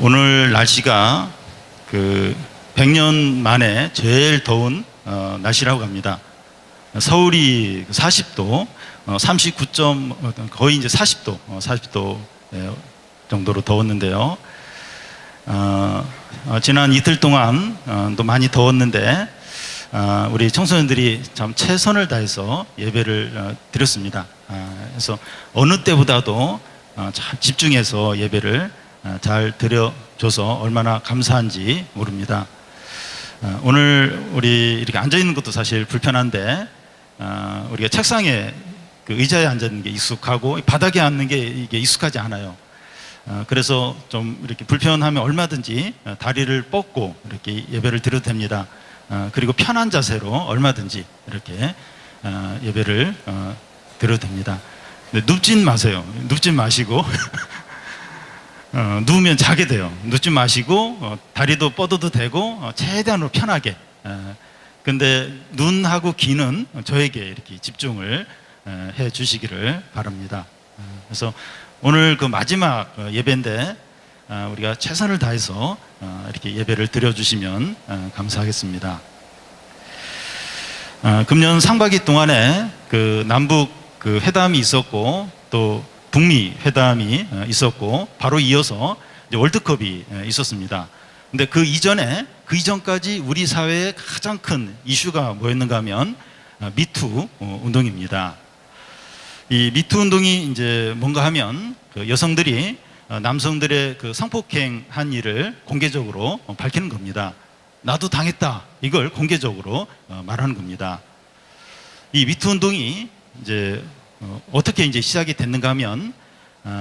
오늘 날씨가 100년 만에 제일 더운 날씨라고 합니다. 서울이 40도, 39점, 거의 이제 40도 정도로 더웠는데요. 지난 이틀 동안 또 많이 더웠는데 우리 청소년들이 참 최선을 다해서 예배를 드렸습니다. 그래서 어느 때보다도 잘 집중해서 예배를 잘 드려줘서 얼마나 감사한지 모릅니다. 오늘 우리 이렇게 앉아있는 것도 사실 불편한데 우리가 책상에 의자에 앉아있는 게 익숙하고 바닥에 앉는 게 이게 익숙하지 않아요. 그래서 좀 이렇게 불편하면 얼마든지 다리를 뻗고 이렇게 예배를 드려도 됩니다. 그리고 편한 자세로 얼마든지 이렇게 예배를 드려도 됩니다. 근데 눕진 마세요. 눕진 마시고 누우면 자게 돼요. 눕지 마시고 다리도 뻗어도 되고 최대한으로 편하게. 근데 눈하고 귀는 저에게 이렇게 집중을 해 주시기를 바랍니다. 그래서 오늘 마지막 예배인데 우리가 최선을 다해서 이렇게 예배를 드려주시면 감사하겠습니다. 금년 상반기 동안에 남북 회담이 있었고 또 북미 회담이 있었고 바로 이어서 이제 월드컵이 있었습니다. 근데 그 이전까지 우리 사회의 가장 큰 이슈가 뭐였는가 하면 미투 운동입니다. 이 미투 운동이 이제 뭔가 하면 여성들이 남성들의 성폭행한 일을 공개적으로 밝히는 겁니다. 나도 당했다. 이걸 공개적으로 말하는 겁니다. 이 미투 운동이 이제 어떻게 이제 시작이 됐는가 하면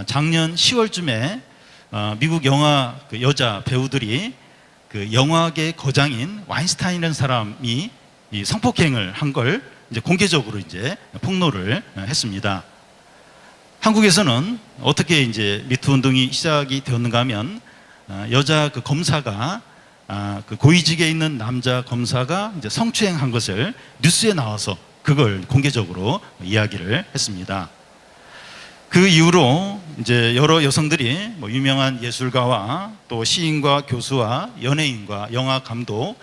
작년 10월쯤에 미국 영화 여자 배우들이 영화계 거장인 와인스타인이라는 사람이 이 성폭행을 한 걸 이제 공개적으로 이제 폭로를 했습니다. 한국에서는 어떻게 이제 미투 운동이 시작이 되었는가 하면 여자 검사가 고위직에 있는 남자 검사가 이제 성추행한 것을 뉴스에 나와서 그걸 공개적으로 이야기를 했습니다. 그 이후로 이제 여러 여성들이 유명한 예술가와 또 시인과 교수와 연예인과 영화 감독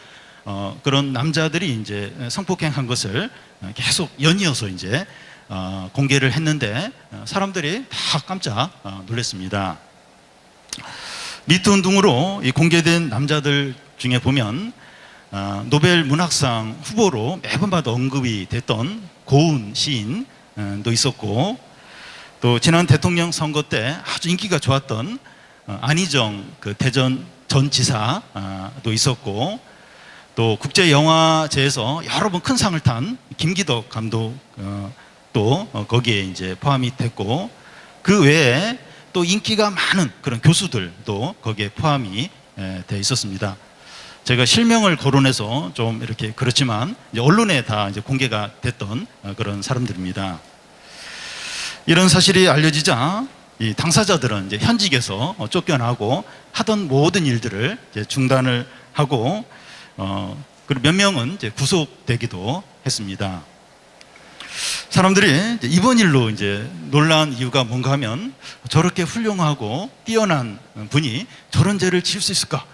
그런 남자들이 이제 성폭행한 것을 계속 연이어서 이제 공개를 했는데 사람들이 다 깜짝 놀랐습니다. 미투 운동으로 공개된 남자들 중에 보면 노벨 문학상 후보로 매번마다 언급이 됐던 고은 시인도 있었고 또 지난 대통령 선거 때 아주 인기가 좋았던 안희정 대전 전 지사도 있었고 또 국제영화제에서 여러 번 큰 상을 탄 김기덕 감독도 거기에 이제 포함이 됐고 그 외에 또 인기가 많은 그런 교수들도 거기에 포함이 돼 있었습니다. 제가 실명을 거론해서 좀 이렇게 그렇지만 이제 언론에 다 이제 공개가 됐던 그런 사람들입니다. 이런 사실이 알려지자 이 당사자들은 이제 현직에서 쫓겨나고 하던 모든 일들을 이제 중단을 하고 그리고 몇 명은 이제 구속되기도 했습니다. 사람들이 이번 일로 이제 놀란 이유가 뭔가 하면 저렇게 훌륭하고 뛰어난 분이 저런 죄를 지을 수 있을까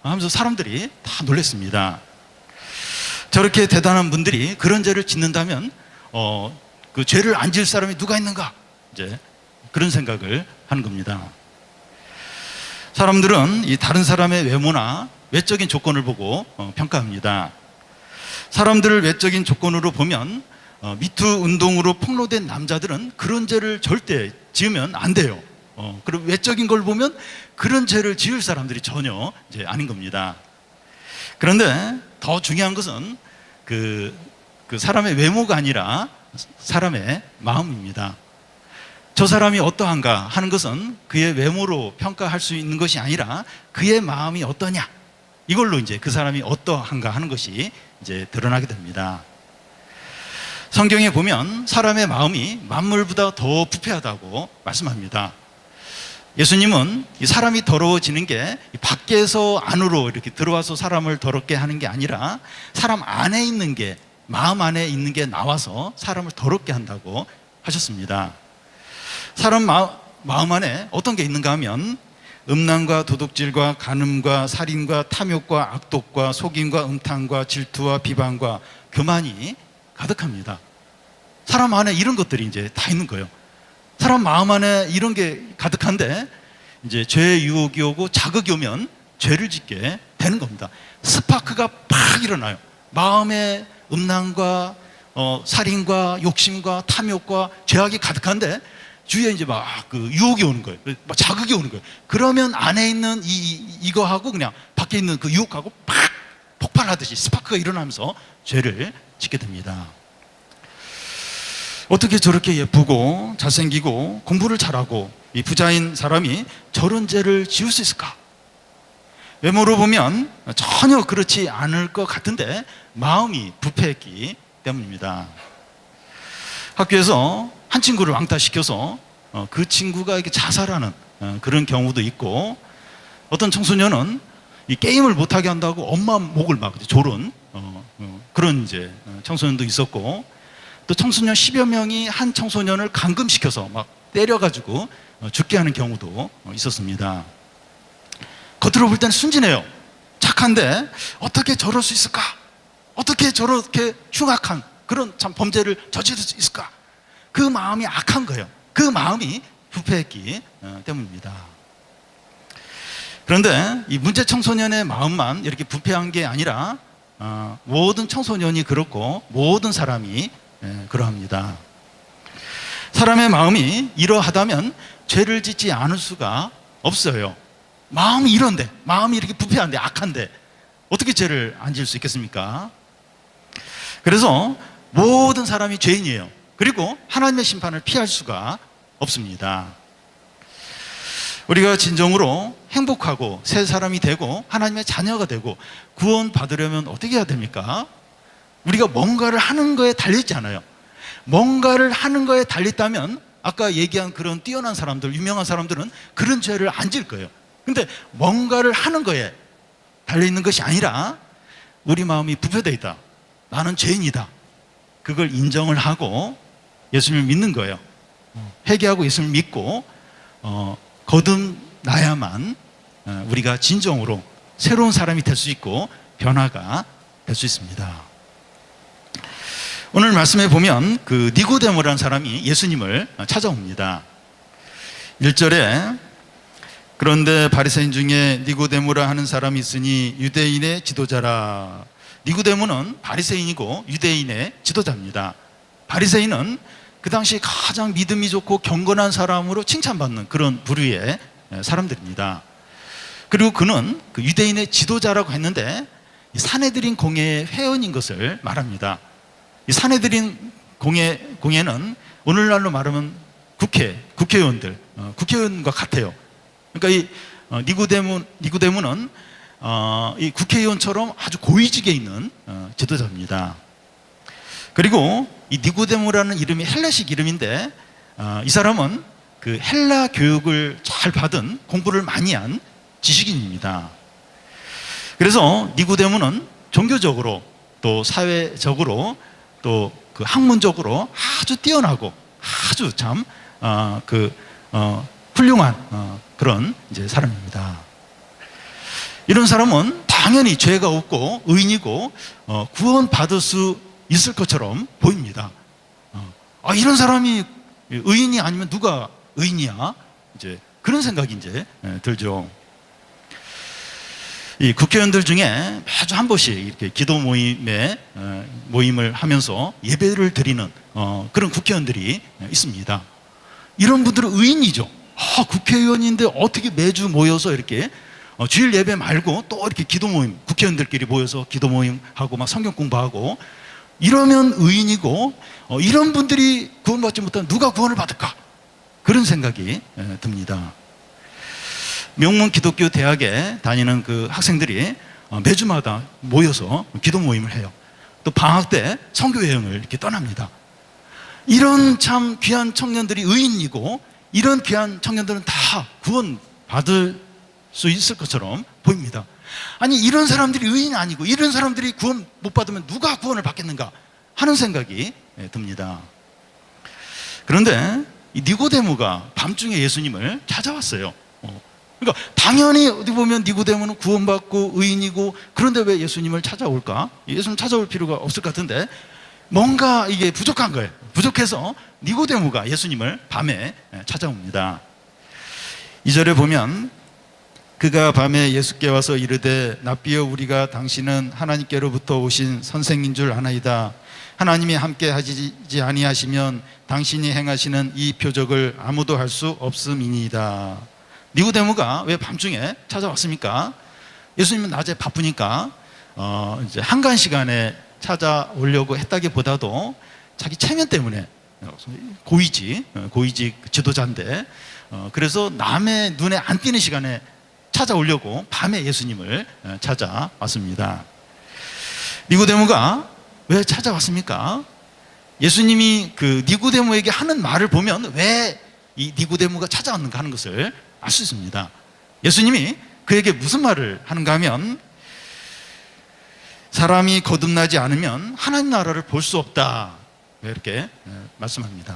하면서 사람들이 다 놀랐습니다. 저렇게 대단한 분들이 그런 죄를 짓는다면 그 죄를 안 지을 사람이 누가 있는가? 이제 그런 생각을 하는 겁니다. 사람들은 이 다른 사람의 외모나 외적인 조건을 보고 평가합니다. 사람들을 외적인 조건으로 보면 미투 운동으로 폭로된 남자들은 그런 죄를 절대 지으면 안 돼요. 그리고 외적인 걸 보면 그런 죄를 지을 사람들이 전혀 이제 아닌 겁니다. 그런데 더 중요한 것은 그 사람의 외모가 아니라 사람의 마음입니다. 저 사람이 어떠한가 하는 것은 그의 외모로 평가할 수 있는 것이 아니라 그의 마음이 어떠냐 이걸로 이제 그 사람이 어떠한가 하는 것이 이제 드러나게 됩니다. 성경에 보면 사람의 마음이 만물보다 더 부패하다고 말씀합니다. 예수님은 이 사람이 더러워지는 게 밖에서 안으로 이렇게 들어와서 사람을 더럽게 하는 게 아니라 사람 안에 있는 게 마음 안에 있는 게 나와서 사람을 더럽게 한다고 하셨습니다. 사람 마음 안에 어떤 게 있는가 하면 음란과 도둑질과 간음과 살인과 탐욕과 악독과 속임과 음탕과 질투와 비방과 교만이 가득합니다. 사람 안에 이런 것들이 이제 다 있는 거예요. 사람 마음 안에 이런 게 가득한데 이제 죄의 유혹이 오고 자극이 오면 죄를 짓게 되는 겁니다. 스파크가 팍 일어나요. 마음에 음란과 살인과 욕심과 탐욕과 죄악이 가득한데 주위에 이제 막 그 유혹이 오는 거예요. 막 자극이 오는 거예요. 그러면 안에 있는 이거하고 그냥 밖에 있는 그 유혹하고 팍 폭발하듯이 스파크가 일어나면서 죄를 짓게 됩니다. 어떻게 저렇게 예쁘고 잘생기고 공부를 잘하고 이 부자인 사람이 저런 죄를 지을 수 있을까? 외모로 보면 전혀 그렇지 않을 것 같은데 마음이 부패했기 때문입니다. 학교에서 한 친구를 왕따시켜서 그 친구가 이렇게 자살하는 그런 경우도 있고, 어떤 청소년은 이 게임을 못하게 한다고 엄마 목을 막 조른 그런 이제 청소년도 있었고, 또 청소년 10여 명이 한 청소년을 감금시켜서 막 때려가지고 죽게 하는 경우도 있었습니다. 겉으로 볼 때는 순진해요. 착한데 어떻게 저럴 수 있을까? 어떻게 저렇게 흉악한 그런 참 범죄를 저지를 수 있을까? 그 마음이 악한 거예요. 그 마음이 부패했기 때문입니다. 그런데 이 문제 청소년의 마음만 이렇게 부패한 게 아니라 모든 청소년이 그렇고 모든 사람이 그러합니다. 사람의 마음이 이러하다면 죄를 짓지 않을 수가 없어요. 마음이 이런데, 마음이 이렇게 부패한데, 악한데 어떻게 죄를 안 지을 수 있겠습니까? 그래서 모든 사람이 죄인이에요. 그리고 하나님의 심판을 피할 수가 없습니다. 우리가 진정으로 행복하고 새 사람이 되고 하나님의 자녀가 되고 구원 받으려면 어떻게 해야 됩니까? 우리가 뭔가를 하는 거에 달려있지 않아요. 뭔가를 하는 거에 달렸다면 아까 얘기한 그런 뛰어난 사람들, 유명한 사람들은 그런 죄를 안 지을 거예요. 근데 뭔가를 하는 거에 달려있는 것이 아니라 우리 마음이 부패되어 있다. 나는 죄인이다. 그걸 인정을 하고 예수님을 믿는 거예요. 회개하고 예수님을 믿고 거듭나야만 우리가 진정으로 새로운 사람이 될 수 있고 변화가 될 수 있습니다. 오늘 말씀에 보면 그 니고데모라는 사람이 예수님을 찾아옵니다. 1절에 그런데 바리새인 중에 니고데모라 하는 사람이 있으니 유대인의 지도자라. 니고데모는 바리새인이고 유대인의 지도자입니다. 바리새인은 그 당시 가장 믿음이 좋고 경건한 사람으로 칭찬받는 그런 부류의 사람들입니다. 그리고 그는 그 유대인의 지도자라고 했는데 산헤드린 공회의 회원인 것을 말합니다. 이 산헤드린 공회는 오늘날로 말하면 국회의원들, 국회의원과 같아요. 그러니까 이 니고데모는 이 국회의원처럼 아주 고위직에 있는 지도자입니다. 그리고 이 니고데모라는 이름이 헬라식 이름인데 이 사람은 그 헬라 교육을 잘 받은 공부를 많이 한 지식인입니다. 그래서 니고데모는 종교적으로 또 사회적으로 또 그 학문적으로 아주 뛰어나고 아주 참 훌륭한 그런 이제 사람입니다. 이런 사람은 당연히 죄가 없고 의인이고 구원받을 수 있을 것처럼 보입니다. 이런 사람이 의인이 아니면 누가 의인이야? 이제 그런 생각이 이제 들죠. 이 국회의원들 중에 매주 한 번씩 이렇게 기도 모임을 하면서 예배를 드리는 그런 국회의원들이 있습니다. 이런 분들은 의인이죠. 국회의원인데 어떻게 매주 모여서 이렇게 주일 예배 말고 또 이렇게 기도 모임, 국회의원들끼리 모여서 기도 모임하고 막 성경 공부하고 이러면 의인이고, 이런 분들이 구원받지 못하면 누가 구원을 받을까? 그런 생각이 듭니다. 명문 기독교 대학에 다니는 그 학생들이 매주마다 모여서 기도 모임을 해요. 또 방학 때 선교 여행을 이렇게 떠납니다. 이런 참 귀한 청년들이 의인이고 이런 귀한 청년들은 다 구원받을 수 있을 것처럼 보입니다. 아니 이런 사람들이 의인이 아니고 이런 사람들이 구원 못 받으면 누가 구원을 받겠는가 하는 생각이 듭니다. 그런데 이 니고데모가 밤중에 예수님을 찾아왔어요. 그러니까 당연히 어디 보면 니고데모는 구원받고 의인이고, 그런데 왜 예수님을 찾아올까? 예수님 찾아올 필요가 없을 것 같은데 뭔가 이게 부족한 거예요. 부족해서 니고데모가 예수님을 밤에 찾아옵니다. 2절에 보면 그가 밤에 예수께 와서 이르되 납비여 우리가 당신은 하나님께로부터 오신 선생인 줄 아나이다. 하나님이 함께 하시지 아니하시면 당신이 행하시는 이 표적을 아무도 할 수 없음이니이다. 니고데모가 왜 밤중에 찾아왔습니까? 예수님은 낮에 바쁘니까 이제 한간 시간에 찾아오려고 했다기보다도 자기 체면 때문에, 고위직 지도자인데 그래서 남의 눈에 안 띄는 시간에 찾아오려고 밤에 예수님을 찾아왔습니다. 니고데모가 왜 찾아왔습니까? 예수님이 그 니고데모에게 하는 말을 보면 왜 이 니고데모가 찾아왔는가 하는 것을 알 수 있습니다. 예수님이 그에게 무슨 말을 하는가 하면 사람이 거듭나지 않으면 하나님 나라를 볼 수 없다, 이렇게 말씀합니다.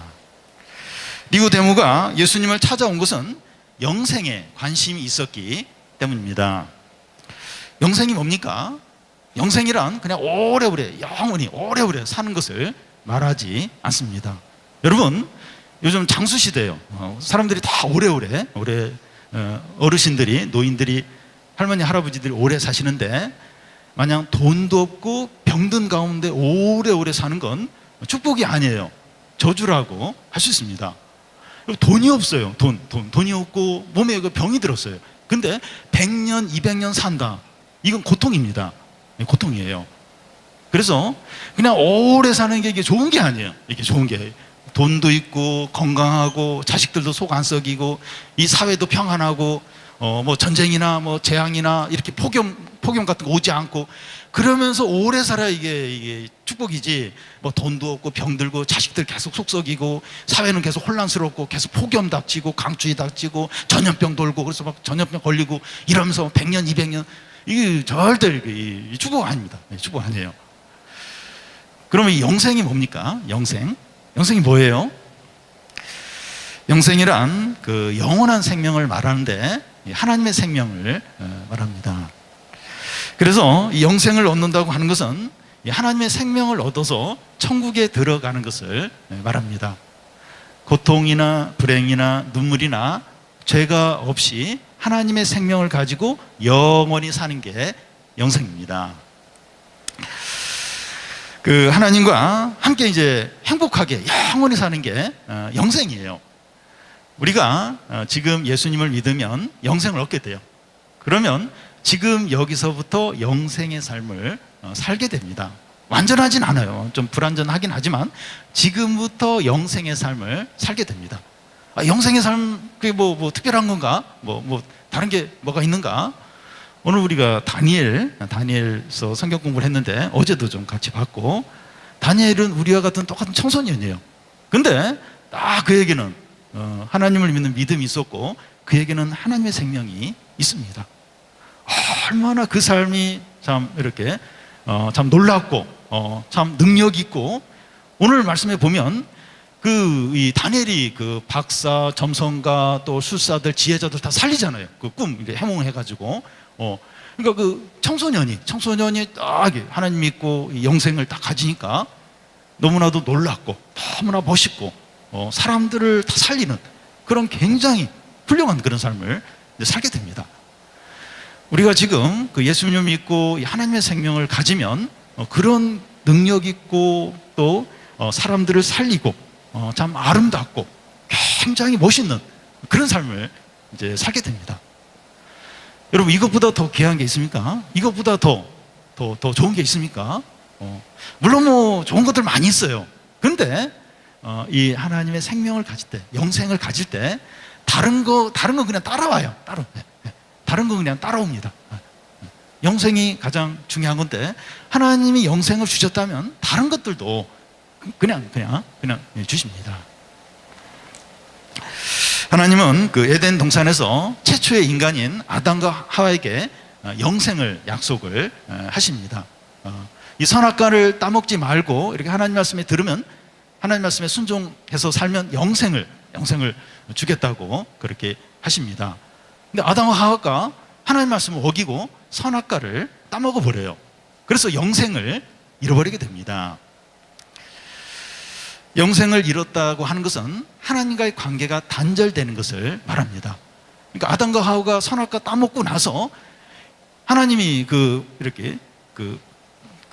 니고데모가 예수님을 찾아온 것은 영생에 관심이 있었기 때문입니다. 영생이 뭡니까? 영생이란 그냥 오래오래, 영원히 오래오래 사는 것을 말하지 않습니다. 여러분, 요즘 장수시대예요. 사람들이 다 오래오래, 어르신들이, 노인들이, 할머니, 할아버지들이 오래 사시는데 마냥 돈도 없고 병든 가운데 오래오래 사는 건 축복이 아니에요. 저주라고 할 수 있습니다. 돈이 없어요. 돈이 없고 몸에 병이 들었어요. 근데 100년, 200년 산다. 이건 고통입니다. 고통이에요. 그래서 그냥 오래 사는 게 이게 좋은 게 아니에요. 이게 좋은 게, 돈도 있고 건강하고 자식들도 속 안 썩이고 이 사회도 평안하고 뭐 전쟁이나 뭐 재앙이나 이렇게 폭염 같은 거 오지 않고 그러면서 오래 살아야 이게 축복이지, 뭐 돈도 없고 병들고 자식들 계속 속 썩이고 사회는 계속 혼란스럽고 계속 폭염 닥치고 강추위 닥치고 전염병 돌고 그래서 막 전염병 걸리고 이러면서 100년 200년, 이게 절대 축복 아닙니다. 축복 아니에요. 그러면 이 영생이 뭡니까? 영생이 뭐예요? 영생이란 그 영원한 생명을 말하는데 하나님의 생명을 말합니다. 그래서 이 영생을 얻는다고 하는 것은 하나님의 생명을 얻어서 천국에 들어가는 것을 말합니다. 고통이나 불행이나 눈물이나 죄가 없이 하나님의 생명을 가지고 영원히 사는 게 영생입니다. 그 하나님과 함께 이제 행복하게 영원히 사는 게 영생이에요. 우리가 지금 예수님을 믿으면 영생을 얻게 돼요. 그러면 지금 여기서부터 영생의 삶을 살게 됩니다. 완전하진 않아요. 좀 불완전하긴 하지만 지금부터 영생의 삶을 살게 됩니다. 영생의 삶, 그게 뭐 특별한 건가? 뭐 다른 게 뭐가 있는가? 오늘 우리가 다니엘서 성경 공부를 했는데 어제도 좀 같이 봤고, 다니엘은 우리와 같은 똑같은 청소년이에요. 근데 딱 그에게는 하나님을 믿는 믿음이 있었고 그에게는 하나님의 생명이 있습니다. 얼마나 그 삶이 참 이렇게 참 놀랍고 참 능력 있고, 오늘 말씀에 보면 이 다니엘이 그 박사, 점성가, 또 술사들, 지혜자들 다 살리잖아요. 그 꿈 이렇게 해몽해가지고 그러니까 그 청소년이 딱 하나님 믿고 영생을 딱 가지니까 너무나도 놀랍고 너무나 멋있고 사람들을 다 살리는 그런 굉장히 훌륭한 그런 삶을 살게 됩니다. 우리가 지금 그 예수님을 믿고 하나님의 생명을 가지면 그런 능력 있고 또 사람들을 살리고 참 아름답고 굉장히 멋있는 그런 삶을 이제 살게 됩니다. 여러분, 이것보다 더 귀한 게 있습니까? 이것보다 더 좋은 게 있습니까? 물론 뭐 좋은 것들 많이 있어요. 근데 이 하나님의 생명을 가질 때, 영생을 가질 때 다른 거 그냥 따라와요. 다른 거 그냥 따라옵니다. 영생이 가장 중요한 건데 하나님이 영생을 주셨다면 다른 것들도 그냥 주십니다. 하나님은 그 에덴 동산에서 최초의 인간인 아담과 하와에게 영생을 약속을 하십니다. 이 선악과를 따먹지 말고 이렇게 하나님 말씀에 들으면, 하나님 말씀에 순종해서 살면 영생을 주겠다고 그렇게 하십니다. 근데 아담과 하와가 하나님 말씀을 어기고 선악과를 따먹어 버려요. 그래서 영생을 잃어버리게 됩니다. 영생을 잃었다고 하는 것은 하나님과의 관계가 단절되는 것을 말합니다. 그러니까 아담과 하와가 선악과 따먹고 나서 하나님이 이렇게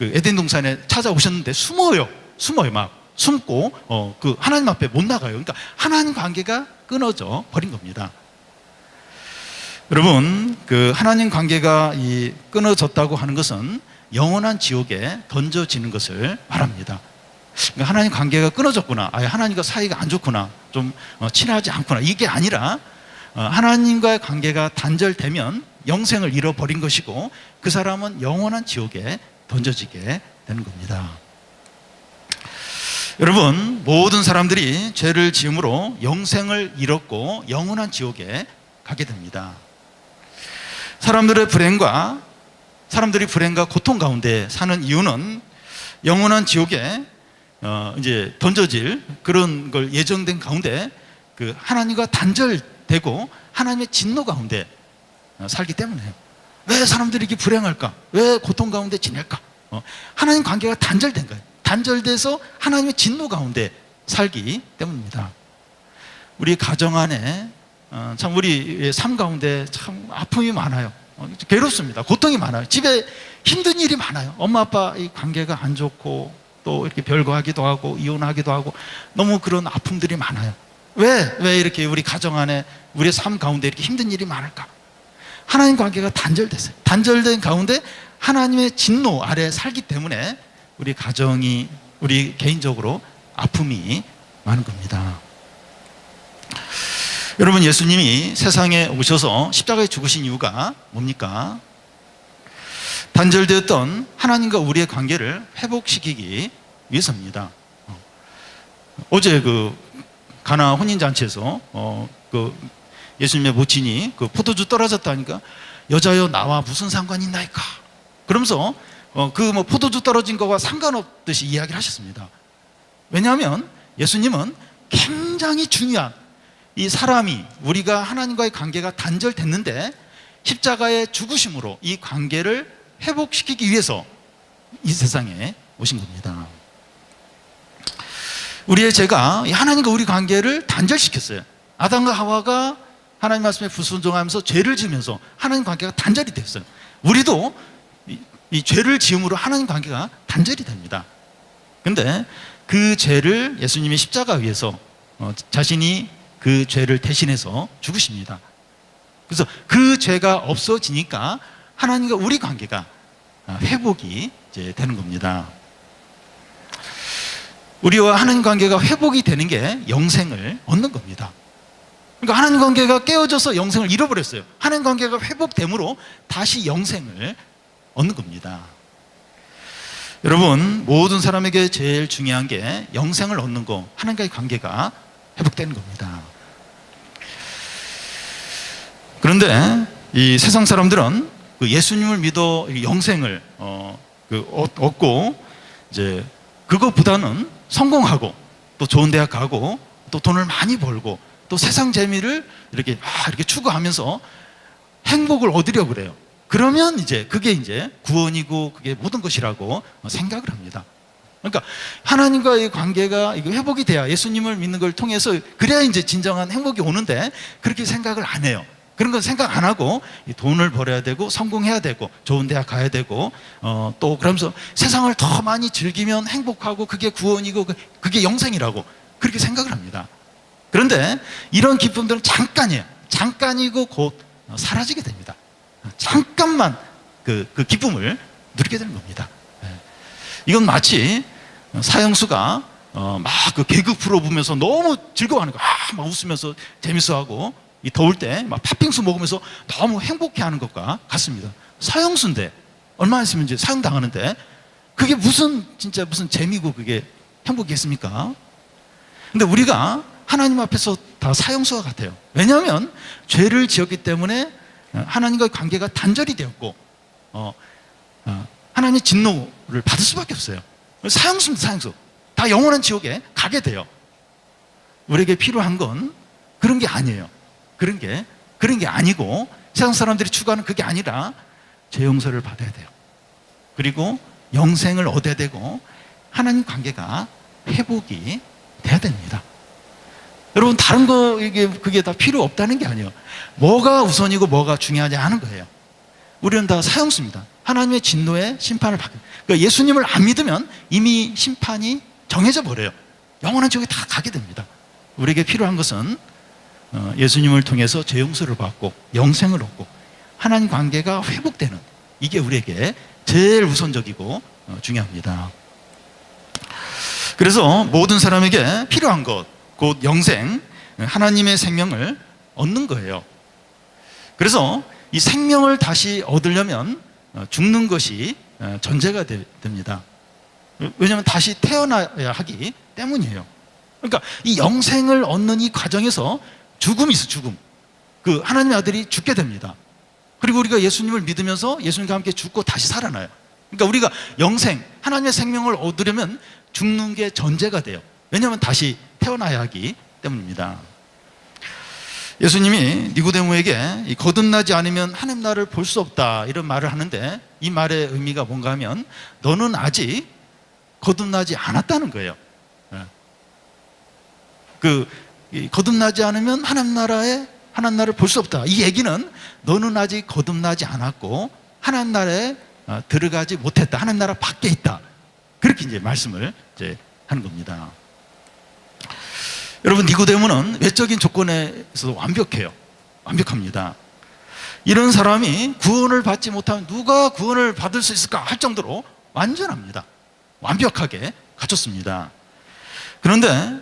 에덴 동산에 찾아오셨는데 숨어요. 막 숨고 하나님 앞에 못 나가요. 그러니까 하나님 관계가 끊어져 버린 겁니다. 여러분, 하나님 관계가 끊어졌다고 하는 것은 영원한 지옥에 던져지는 것을 말합니다. 그러니까 하나님 관계가 끊어졌구나, 하나님과 사이가 안 좋구나, 좀 친하지 않구나, 이게 아니라 하나님과의 관계가 단절되면 영생을 잃어버린 것이고 그 사람은 영원한 지옥에 던져지게 되는 겁니다. 여러분, 모든 사람들이 죄를 지음으로 영생을 잃었고 영원한 지옥에 가게 됩니다. 사람들이 불행과 고통 가운데 사는 이유는 영원한 지옥에 이제 던져질 그런 걸 예정된 가운데 하나님과 단절되고 하나님의 진노 가운데 살기 때문에요. 왜 사람들이 이렇게 불행할까? 왜 고통 가운데 지낼까? 하나님 관계가 단절된 거예요. 단절돼서 하나님의 진노 가운데 살기 때문입니다. 우리 가정 안에 참 우리의 삶 가운데 참 아픔이 많아요. 괴롭습니다. 고통이 많아요. 집에 힘든 일이 많아요. 엄마 아빠 이 관계가 안 좋고 또 이렇게 별거하기도 하고 이혼하기도 하고 너무 그런 아픔들이 많아요. 왜 이렇게 우리 가정 안에 우리의 삶 가운데 이렇게 힘든 일이 많을까? 하나님 관계가 단절됐어요. 단절된 가운데 하나님의 진노 아래 살기 때문에 우리 가정이, 우리 개인적으로 아픔이 많은 겁니다. 여러분, 예수님이 세상에 오셔서 십자가에 죽으신 이유가 뭡니까? 단절되었던 하나님과 우리의 관계를 회복시키기 위해서입니다. 어제 가나 혼인잔치에서 예수님의 모친이 포도주 떨어졌다니까 여자여 나와 무슨 상관이 있나이까? 그러면서 포도주 떨어진 거와 상관없듯이 이야기를 하셨습니다. 왜냐하면 예수님은 굉장히 중요한 이 사람이, 우리가 하나님과의 관계가 단절됐는데 십자가의 죽으심으로 이 관계를 회복시키기 위해서 이 세상에 오신 겁니다. 우리의 죄가 하나님과 우리 관계를 단절시켰어요. 아담과 하와가 하나님 말씀에 불순종하면서 죄를 지으면서 하나님 관계가 단절이 됐어요. 우리도 이 죄를 지음으로 하나님 관계가 단절이 됩니다. 그런데 그 죄를 예수님이 십자가 위에서 자신이 그 죄를 대신해서 죽으십니다. 그래서 그 죄가 없어지니까 하나님과 우리 관계가 회복이 이제 되는 겁니다. 우리와 하나님 관계가 회복이 되는 게 영생을 얻는 겁니다. 그러니까 하나님 관계가 깨어져서 영생을 잃어버렸어요. 하나님 관계가 회복됨으로 다시 영생을 얻는 겁니다. 여러분, 모든 사람에게 제일 중요한 게 영생을 얻는 거, 하나님과의 관계가 회복되는 겁니다. 그런데 이 세상 사람들은 예수님을 믿어 영생을 얻고 이제 그것보다는 성공하고 또 좋은 대학 가고 또 돈을 많이 벌고 또 세상 재미를 이렇게 추구하면서 행복을 얻으려고 그래요. 그러면 그게 이제 구원이고 그게 모든 것이라고 생각을 합니다. 그러니까 하나님과의 관계가 회복이 돼야, 예수님을 믿는 걸 통해서 그래야 이제 진정한 행복이 오는데 그렇게 생각을 안 해요. 그런 건 생각 안 하고 돈을 벌어야 되고 성공해야 되고 좋은 대학 가야 되고 또 그러면서 세상을 더 많이 즐기면 행복하고 그게 구원이고 그게 영생이라고 그렇게 생각을 합니다. 그런데 이런 기쁨들은 잠깐이에요. 잠깐이고 곧 사라지게 됩니다. 잠깐만 그 기쁨을 누리게 되는 겁니다. 이건 마치 사형수가 막 개그 프로 보면서 너무 즐거워하는 거, 막 웃으면서 재밌어하고 이 더울 때 막 팥빙수 먹으면서 너무 행복해하는 것과 같습니다. 사형수인데 얼마나 있으면 이제 사형 당하는데 그게 진짜 무슨 재미고 그게 행복이겠습니까? 근데 우리가 하나님 앞에서 다 사형수와 같아요. 왜냐하면 죄를 지었기 때문에 하나님과의 관계가 단절이 되었고 하나님의 진노를 받을 수밖에 없어요. 사형수입니다. 사형수. 다 영원한 지옥에 가게 돼요. 우리에게 필요한 건 그런 게 아니에요. 그런 게 그런 게 아니고 세상 사람들이 추구하는 그게 아니라 죄 용서를 받아야 돼요. 그리고 영생을 얻어야 되고 하나님 관계가 회복이 돼야 됩니다. 여러분 다른 거 그게 다 필요 없다는 게 아니에요. 뭐가 우선이고 뭐가 중요하지 않은 거예요. 우리는 다 사형수입니다. 하나님의 진노의 심판을 받게. 그러니까 예수님을 안 믿으면 이미 심판이 정해져 버려요. 영원한 지옥에 다 가게 됩니다. 우리에게 필요한 것은 예수님을 통해서 죄 용서를 받고 영생을 얻고 하나님 관계가 회복되는, 이게 우리에게 제일 우선적이고 중요합니다. 그래서 모든 사람에게 필요한 것, 곧 영생, 하나님의 생명을 얻는 거예요. 그래서 이 생명을 다시 얻으려면 죽는 것이 전제가 됩니다. 왜냐하면 다시 태어나야 하기 때문이에요. 그러니까 이 영생을 얻는 이 과정에서 죽음이 있어, 죽음. 그 하나님의 아들이 죽게 됩니다. 그리고 우리가 예수님을 믿으면서 예수님과 함께 죽고 다시 살아나요. 그러니까 우리가 영생, 하나님의 생명을 얻으려면 죽는 게 전제가 돼요. 왜냐하면 다시 태어나야 하기 때문입니다. 예수님이 니고데모에게 거듭나지 않으면 하나님 나라를 볼 수 없다, 이런 말을 하는데, 이 말의 의미가 뭔가 하면 너는 아직 거듭나지 않았다는 거예요. 거듭나지 않으면 하나님 나라를 볼 수 없다. 이 얘기는 너는 아직 거듭나지 않았고 하나님 나라에 들어가지 못했다, 하나님 나라 밖에 있다, 그렇게 이제 말씀을 이제 하는 겁니다. 여러분, 니고데모는 외적인 조건에서도 완벽합니다. 이런 사람이 구원을 받지 못하면 누가 구원을 받을 수 있을까 할 정도로 완전합니다. 완벽하게 갖췄습니다. 그런데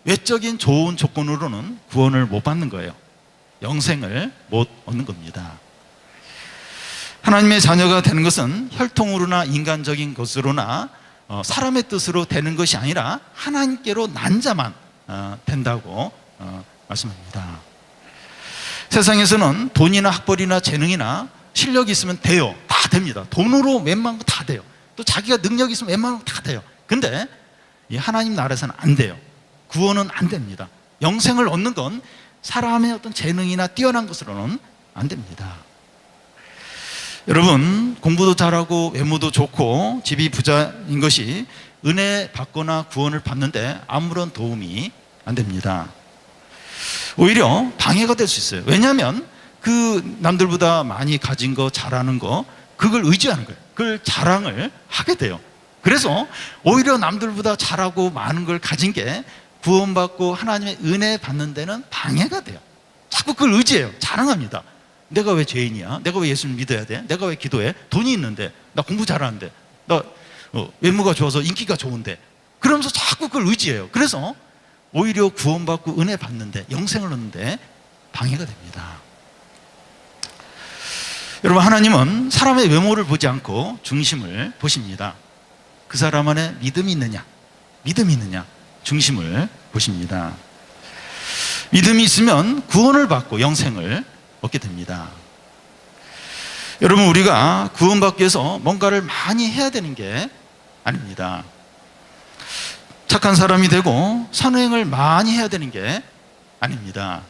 외적인 좋은 조건으로는 구원을 못 받는 거예요. 영생을 못 얻는 겁니다. 하나님의 자녀가 되는 것은 혈통으로나 인간적인 것으로나 사람의 뜻으로 되는 것이 아니라 하나님께로 난 자만 된다고 말씀합니다. 세상에서는 돈이나 학벌이나 재능이나 실력이 있으면 돼요. 다 됩니다. 돈으로 웬만한 거 다 돼요. 또 자기가 능력이 있으면 웬만한 거 다 돼요. 근데 이 하나님 나라에서는 안 돼요. 구원은 안 됩니다. 영생을 얻는 건 사람의 어떤 재능이나 뛰어난 것으로는 안 됩니다. 여러분, 공부도 잘하고 외모도 좋고 집이 부자인 것이 은혜 받거나 구원을 받는데 아무런 도움이 안 됩니다. 오히려 방해가 될 수 있어요. 왜냐하면 그 남들보다 많이 가진 거, 잘하는 거, 그걸 의지하는 거예요. 그걸 자랑을 하게 돼요. 그래서 오히려 남들보다 잘하고 많은 걸 가진 게 구원받고 하나님의 은혜 받는 데는 방해가 돼요. 자꾸 그걸 의지해요. 자랑합니다. 내가 왜 죄인이야? 내가 왜 예수를 믿어야 돼? 내가 왜 기도해? 돈이 있는데, 나 공부 잘하는데, 나 외모가 좋아서 인기가 좋은데, 그러면서 자꾸 그걸 의지해요. 그래서 오히려 구원받고 은혜 받는데, 영생을 얻는데 방해가 됩니다. 여러분, 하나님은 사람의 외모를 보지 않고 중심을 보십니다. 그 사람 안에 믿음이 있느냐, 중심을 보십니다. 믿음이 있으면 구원을 받고 영생을 얻게 됩니다. 여러분, 우리가 구원받기 위해서 뭔가를 많이 해야 되는 게 아닙니다. 착한 사람이 되고 선행을 많이 해야 되는 게 아닙니다.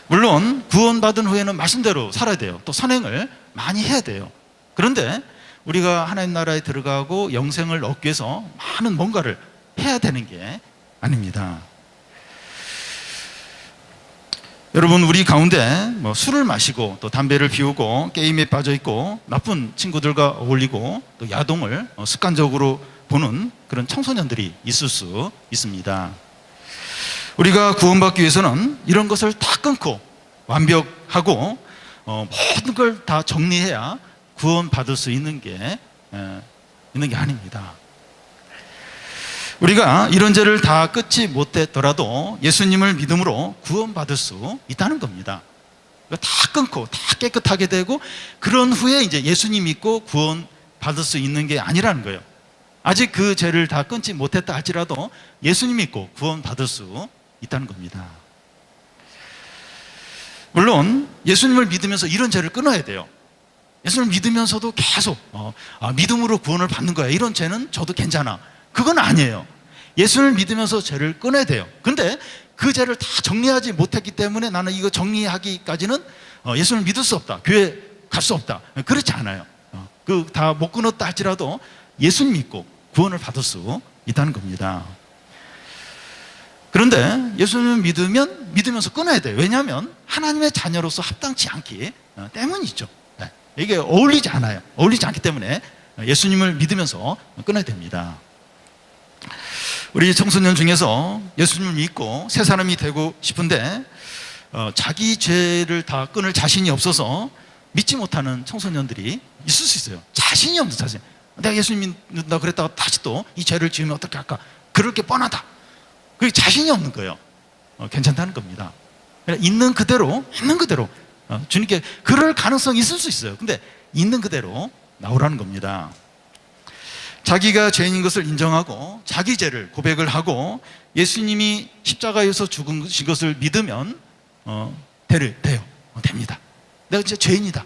물론 구원받은 후에는 말씀대로 살아야 돼요. 또 선행을 많이 해야 돼요. 그런데 우리가 하나님 나라에 들어가고 영생을 얻기 위해서 많은 뭔가를 해야 되는 게 아닙니다. 여러분, 우리 가운데 술을 마시고 또 담배를 피우고 게임에 빠져 있고 나쁜 친구들과 어울리고 또 야동을 습관적으로 보는 그런 청소년들이 있을 수 있습니다. 우리가 구원받기 위해서는 이런 것을 다 끊고 완벽하고 모든 걸 다 정리해야 구원받을 수 있는 게 아닙니다. 우리가 이런 죄를 다 끊지 못했더라도 예수님을 믿음으로 구원받을 수 있다는 겁니다. 다 끊고 다 깨끗하게 되고 그런 후에 이제 예수님 믿고 구원받을 수 있는 게 아니라는 거예요. 아직 그 죄를 다 끊지 못했다 할지라도 예수님 믿고 구원받을 수 있다는 겁니다. 물론 예수님을 믿으면서 이런 죄를 끊어야 돼요. 예수님을 믿으면서도 계속 믿음으로 구원을 받는 거야, 이런 죄는 저도 괜찮아, 그건 아니에요. 예수를 믿으면서 죄를 끊어야 돼요. 근데 그 죄를 다 정리하지 못했기 때문에 나는 이거 정리하기까지는 예수를 믿을 수 없다, 교회 갈 수 없다, 그렇지 않아요. 그 다 못 끊었다 할지라도 예수님 믿고 구원을 받을 수 있다는 겁니다. 그런데 예수님을 믿으면서 끊어야 돼요. 왜냐하면 하나님의 자녀로서 합당치 않기 때문이죠. 이게 어울리지 않아요. 어울리지 않기 때문에 예수님을 믿으면서 끊어야 됩니다. 우리 청소년 중에서 예수님을 믿고 새 사람이 되고 싶은데 자기 죄를 다 끊을 자신이 없어서 믿지 못하는 청소년들이 있을 수 있어요. 자신이 없는 자신. 내가 예수님 믿는다 그랬다가 다시 또 이 죄를 지으면 어떻게 할까? 그럴 게 뻔하다. 그게 자신이 없는 거예요. 괜찮다는 겁니다. 있는 그대로 주님께 그럴 가능성이 있을 수 있어요. 근데 있는 그대로 나오라는 겁니다. 자기가 죄인인 것을 인정하고 자기 죄를 고백을 하고 예수님이 십자가에서 죽으신 것을 믿으면 됩니다. 내가 진짜 죄인이다.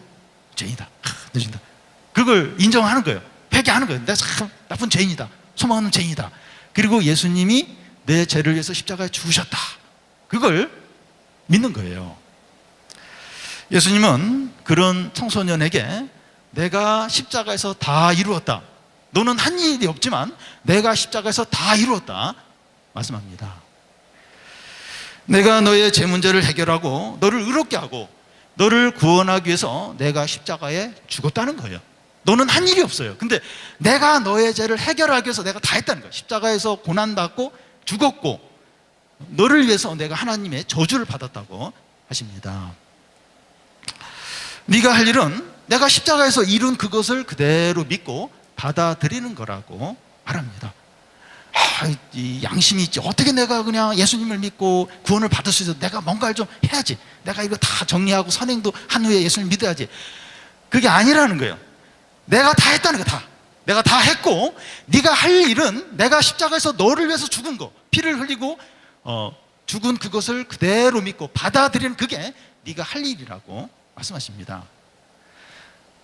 늦은다. 그걸 인정하는 거예요. 회개하는 거예요. 내가 참 나쁜 죄인이다. 소망하는 죄인이다. 그리고 예수님이 내 죄를 위해서 십자가에 죽으셨다. 그걸 믿는 거예요. 예수님은 그런 청소년에게 내가 십자가에서 다 이루었다. 너는 한 일이 없지만 내가 십자가에서 다 이루었다 말씀합니다. 내가 너의 죄 문제를 해결하고 너를 의롭게 하고 너를 구원하기 위해서 내가 십자가에 죽었다는 거예요. 너는 한 일이 없어요. 근데 내가 너의 죄를 해결하기 위해서 내가 다 했다는 거예요. 십자가에서 고난받고 죽었고 너를 위해서 내가 하나님의 저주를 받았다고 하십니다. 네가 할 일은 내가 십자가에서 이룬 그것을 그대로 믿고 받아들이는 거라고 말합니다. 이 양심이 있지. 어떻게 내가 그냥 예수님을 믿고 구원을 받을 수 있어? 내가 뭔가를 좀 해야지. 내가 이거 다 정리하고 선행도 한 후에 예수님 믿어야지. 그게 아니라는 거예요. 내가 다 했다는 거 다. 내가 다 했고 네가 할 일은 내가 십자가에서 너를 위해서 죽은 거, 피를 흘리고 죽은 그것을 그대로 믿고 받아들이는 그게 네가 할 일이라고 말씀하십니다.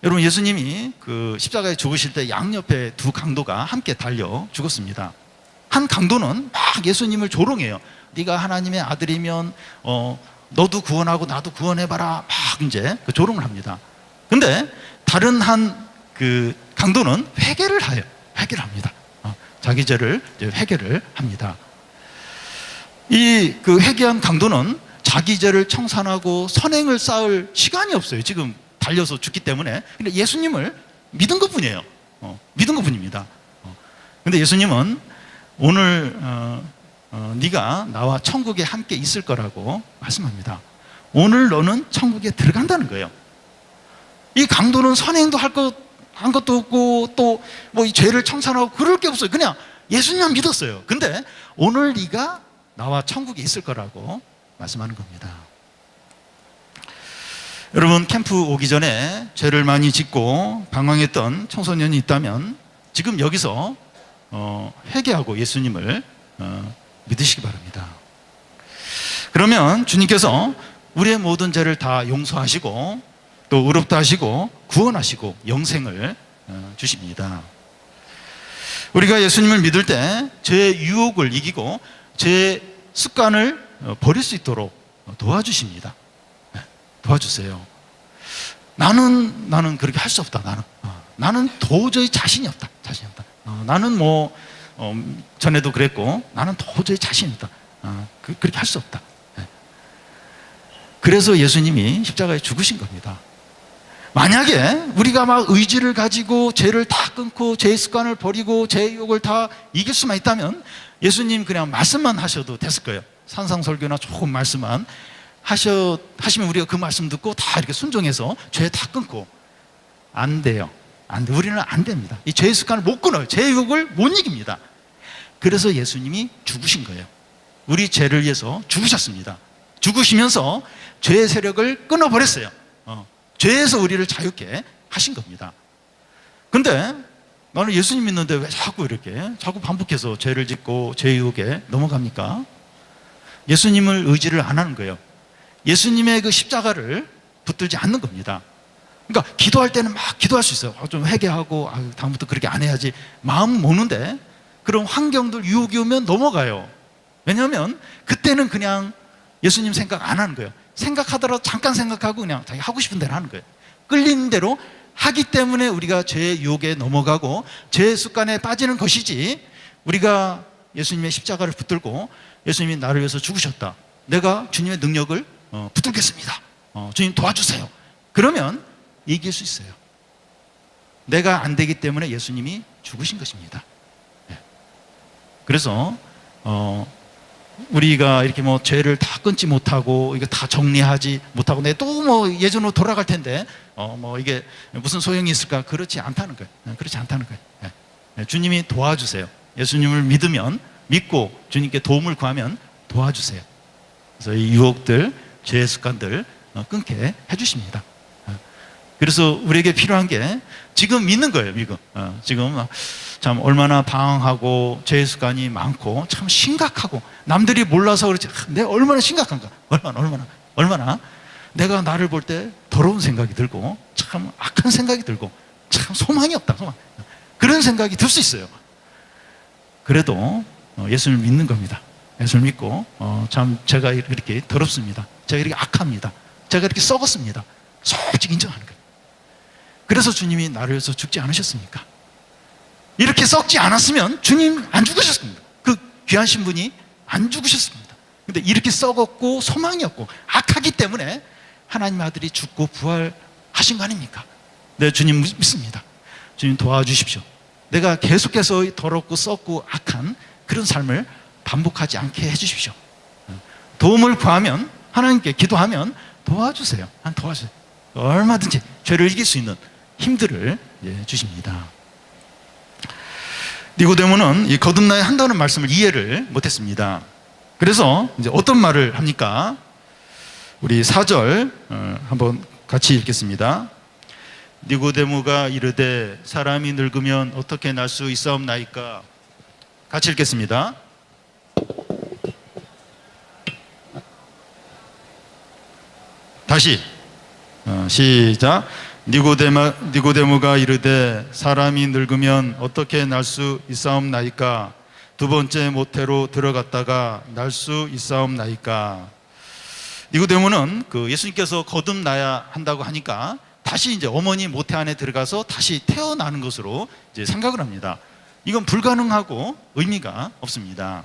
여러분, 예수님이 그 십자가에 죽으실 때 양옆에 두 강도가 함께 달려 죽었습니다. 한 강도는 막 예수님을 조롱해요. 네가 하나님의 아들이면 너도 구원하고 나도 구원해봐라. 막 이제 그 조롱을 합니다. 근데 다른 한 그 강도는 회개를 합니다. 자기 죄를 회개를 합니다. 이 그 회개한 강도는 자기 죄를 청산하고 선행을 쌓을 시간이 없어요. 지금 달려서 죽기 때문에. 근데 예수님을 믿은 것 뿐이에요. 믿은 것 뿐입니다. 근데 예수님은 오늘 네가 나와 천국에 함께 있을 거라고 말씀합니다. 오늘 너는 천국에 들어간다는 거예요. 이 강도는 선행도 한 것도 없고 또 뭐 이 죄를 청산하고 그럴 게 없어요. 그냥 예수님만 믿었어요. 근데 오늘 네가 나와 천국에 있을 거라고 말씀하는 겁니다. 여러분, 캠프 오기 전에 죄를 많이 짓고 방황했던 청소년이 있다면 지금 여기서 회개하고 예수님을 믿으시기 바랍니다. 그러면 주님께서 우리의 모든 죄를 다 용서하시고 또 의롭다 하시고 구원하시고 영생을 주십니다. 우리가 예수님을 믿을 때 죄의 유혹을 이기고 죄의 습관을 버릴 수 있도록 도와주십니다. 도와주세요. 나는 그렇게 할 수 없다. 나는 도저히 자신이 없다. 나는 전에도 그랬고 나는 도저히 자신이 없다. 그렇게 할 수 없다. 그래서 예수님이 십자가에 죽으신 겁니다. 만약에 우리가 막 의지를 가지고 죄를 다 끊고 죄의 습관을 버리고 죄의 유혹을 다 이길 수만 있다면 예수님 그냥 말씀만 하셔도 됐을 거예요. 산상설교나 조금 말씀만 하시면 우리가 그 말씀 듣고 다 이렇게 순종해서 죄 다 끊고. 안 돼요. 우리는 안 됩니다. 이 죄의 습관을 못 끊어요. 죄의 유혹을 못 이깁니다. 그래서 예수님이 죽으신 거예요. 우리 죄를 위해서 죽으셨습니다. 죽으시면서 죄의 세력을 끊어버렸어요. 죄에서 우리를 자유케 하신 겁니다. 근데 나는 예수님 믿는데 왜 자꾸 반복해서 죄를 짓고 죄의 유혹에 넘어갑니까? 예수님을 의지를 안 하는 거예요. 예수님의 그 십자가를 붙들지 않는 겁니다. 그러니까 기도할 때는 막 기도할 수 있어요. 좀 회개하고 다음부터 그렇게 안 해야지 마음 먹는데 그런 환경들 유혹이 오면 넘어가요. 왜냐하면 그때는 그냥 예수님 생각 안 하는 거예요. 생각하더라도 잠깐 생각하고 그냥 자기 하고 싶은 대로 하는 거예요. 끌리는 대로 하기 때문에 우리가 죄의 유혹에 넘어가고 죄의 습관에 빠지는 것이지, 우리가 예수님의 십자가를 붙들고 예수님이 나를 위해서 죽으셨다, 내가 주님의 능력을 붙들겠습니다, 주님 도와주세요, 그러면 이길 수 있어요. 내가 안 되기 때문에 예수님이 죽으신 것입니다. 그래서 우리가 이렇게 뭐 죄를 다 끊지 못하고 이거 다 정리하지 못하고 내 또 뭐 예전으로 돌아갈 텐데 뭐 이게 무슨 소용이 있을까? 그렇지 않다는 거예요. 그렇지 않다는 거예요. 주님이 도와주세요. 예수님을 믿고 주님께 도움을 구하면 도와주세요. 그래서 이 유혹들, 죄의 습관들 끊게 해주십니다. 그래서 우리에게 필요한 게 지금 믿는 거예요. 지금 참 얼마나 방황하고 죄의 습관이 많고 참 심각하고, 남들이 몰라서 그렇지 내가 얼마나 심각한가, 얼마나 내가 나를 볼 때 더러운 생각이 들고 참 악한 생각이 들고 참 소망이 없다, 그런 생각이 들 수 있어요. 그래도 예수를 믿는 겁니다. 예수를 믿고 참 제가 이렇게 더럽습니다, 제가 이렇게 악합니다, 제가 이렇게 썩었습니다, 솔직히 인정하는 거예요. 그래서 주님이 나를 위해서 죽지 않으셨습니까? 이렇게 썩지 않았으면 주님 안 죽으셨습니다. 그 귀하신 분이 안 죽으셨습니다. 근데 이렇게 썩었고 소망이 없고 악하기 때문에 하나님 아들이 죽고 부활하신 거 아닙니까? 네, 주님 믿습니다. 주님 도와주십시오. 내가 계속해서 더럽고 썩고 악한 그런 삶을 반복하지 않게 해주십시오. 도움을 구하면, 하나님께 기도하면 도와주세요. 도와주세요. 얼마든지 죄를 이길 수 있는 힘들을 주십니다. 니고데모는 이 거듭나야 한다는 말씀을 이해를 못했습니다. 그래서 이제 어떤 말을 합니까? 우리 4절 한번 같이 읽겠습니다. 니고데모가 이르되 사람이 늙으면 어떻게 날 수 있사옵나이까? 같이 읽겠습니다. 다시 시작. 니고데모가 이르되 사람이 늙으면 어떻게 날 수 있사옵나이까? 두 번째 모태로 들어갔다가 날 수 있사옵나이까? 니고데모는 예수님께서 거듭나야 한다고 하니까 다시 이제 어머니 모태 안에 들어가서 다시 태어나는 것으로 이제 생각을 합니다. 이건 불가능하고 의미가 없습니다.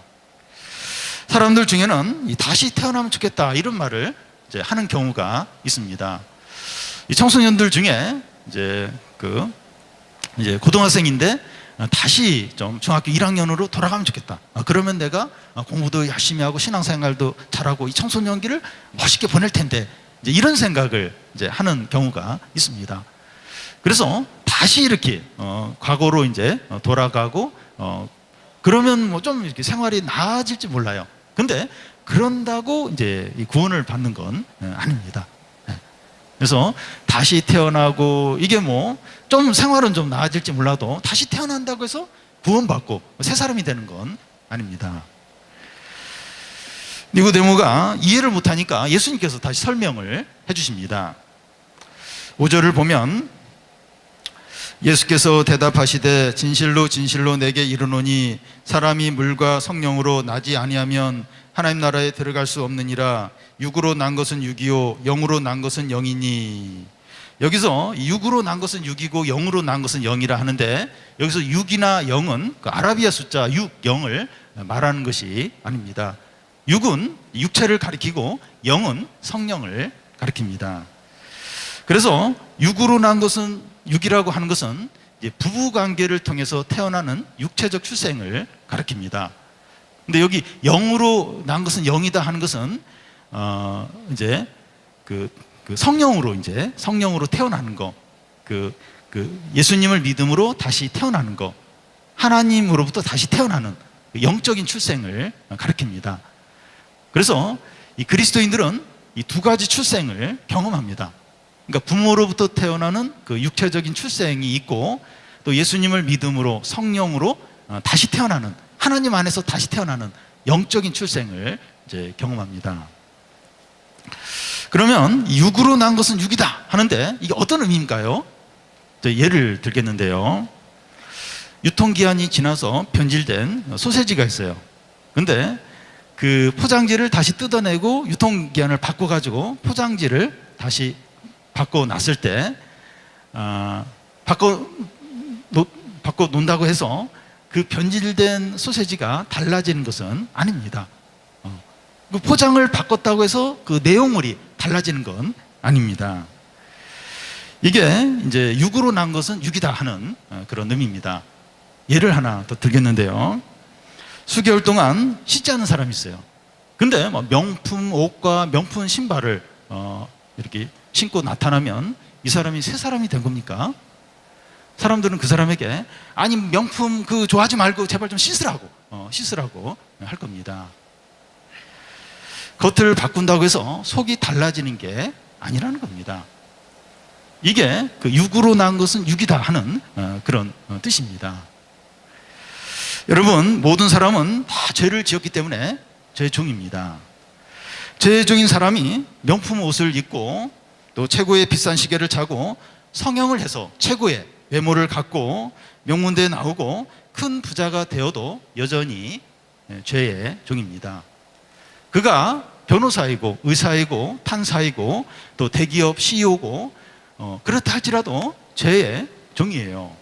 사람들 중에는 다시 태어나면 좋겠다 이런 말을 이제 하는 경우가 있습니다. 이 청소년들 중에 이제 고등학생인데 다시 좀 중학교 1학년으로 돌아가면 좋겠다. 그러면 내가 공부도 열심히 하고 신앙생활도 잘하고 이 청소년기를 멋있게 보낼 텐데, 이제 이런 생각을 이제 하는 경우가 있습니다. 그래서 다시 이렇게 과거로 이제 돌아가고 그러면 뭐 좀 이렇게 생활이 나아질지 몰라요. 근데 그런다고 이제 이 구원을 받는 건 아닙니다. 그래서 다시 태어나고 이게 뭐 좀 생활은 좀 나아질지 몰라도 다시 태어난다고 해서 구원받고 새 사람이 되는 건 아닙니다. 니고데모가 이해를 못하니까 예수님께서 다시 설명을 해주십니다. 5절을 보면 예수께서 대답하시되 진실로 진실로 내게 이르노니 사람이 물과 성령으로 나지 아니하면 하나님 나라에 들어갈 수 없느니라. 육으로 난 것은 육이요 영으로 난 것은 영이니. 여기서 육으로 난 것은 육이고 영으로 난 것은 영이라 하는데, 여기서 육이나 영은 아라비아 숫자 6, 0을 말하는 것이 아닙니다. 육은 육체를 가리키고 영은 성령을 가리킵니다. 그래서 육으로 난 것은, 육이라고 하는 것은 이제 부부관계를 통해서 태어나는 육체적 출생을 가리킵니다. 근데 여기 영으로 난 것은 영이다 하는 것은 이제 성령으로 태어나는 거, 예수님을 믿음으로 다시 태어나는 거, 하나님으로부터 다시 태어나는 영적인 출생을 가리킵니다. 그래서 이 그리스도인들은 이 두 가지 출생을 경험합니다. 그러니까 부모로부터 태어나는 그 육체적인 출생이 있고, 또 예수님을 믿음으로 성령으로 다시 태어나는, 하나님 안에서 다시 태어나는 영적인 출생을 이제 경험합니다. 그러면 육으로 난 것은 육이다 하는데 이게 어떤 의미인가요? 예를 들겠는데요. 유통기한이 지나서 변질된 소세지가 있어요. 근데 그 포장지를 다시 뜯어내고 유통기한을 바꿔가지고 포장지를 다시 바꿔놨을 때 바꿔 놓는다고 해서 그 변질된 소세지가 달라지는 것은 아닙니다. 그 포장을 바꿨다고 해서 그 내용물이 달라지는 건 아닙니다. 이게 이제 육으로 난 것은 육이다 하는 그런 의미입니다. 예를 하나 더 들겠는데요. 수개월 동안 씻지 않은 사람이 있어요. 근데 명품 옷과 명품 신발을 이렇게 신고 나타나면 이 사람이 새 사람이 된 겁니까? 사람들은 그 사람에게 아니 명품 그 좋아하지 말고 제발 좀 씻으라고 할 겁니다. 겉을 바꾼다고 해서 속이 달라지는 게 아니라는 겁니다. 이게 그 육으로 난 것은 육이다 하는 그런 뜻입니다. 여러분, 모든 사람은 다 죄를 지었기 때문에 죄의 종입니다. 죄의 종인 사람이 명품 옷을 입고 또 최고의 비싼 시계를 차고 성형을 해서 최고의 외모를 갖고 명문대에 나오고 큰 부자가 되어도 여전히 죄의 종입니다. 그가 변호사이고 의사이고 판사이고 또 대기업 CEO고 그렇다 할지라도 죄의 종이에요.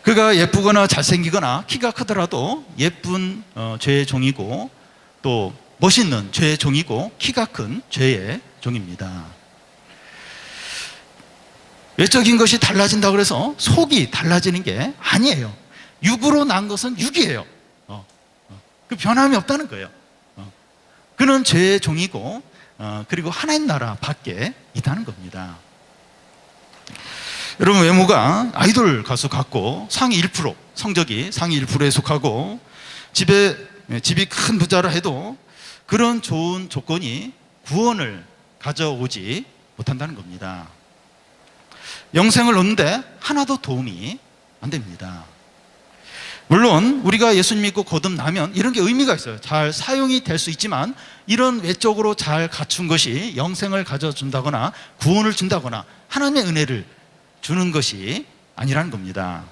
그가 예쁘거나 잘생기거나 키가 크더라도 예쁜 죄의 종이고 또 멋있는 죄의 종이고 키가 큰 죄의 종입니다. 외적인 것이 달라진다고 해서 속이 달라지는 게 아니에요. 육으로 난 것은 육이에요. 그 변함이 없다는 거예요. 그는 죄의 종이고 그리고 하나님 나라 밖에 있다는 겁니다. 여러분, 외모가 아이돌 가수 같고 상위 1%, 성적이 상위 1%에 속하고 집이 큰 부자라 해도 그런 좋은 조건이 구원을 가져오지 못한다는 겁니다. 영생을 얻는데 하나도 도움이 안 됩니다. 물론 우리가 예수 믿고 거듭나면 이런 게 의미가 있어요. 잘 사용이 될 수 있지만 이런 외적으로 잘 갖춘 것이 영생을 가져준다거나 구원을 준다거나 하나님의 은혜를 주는 것이 아니라는 겁니다.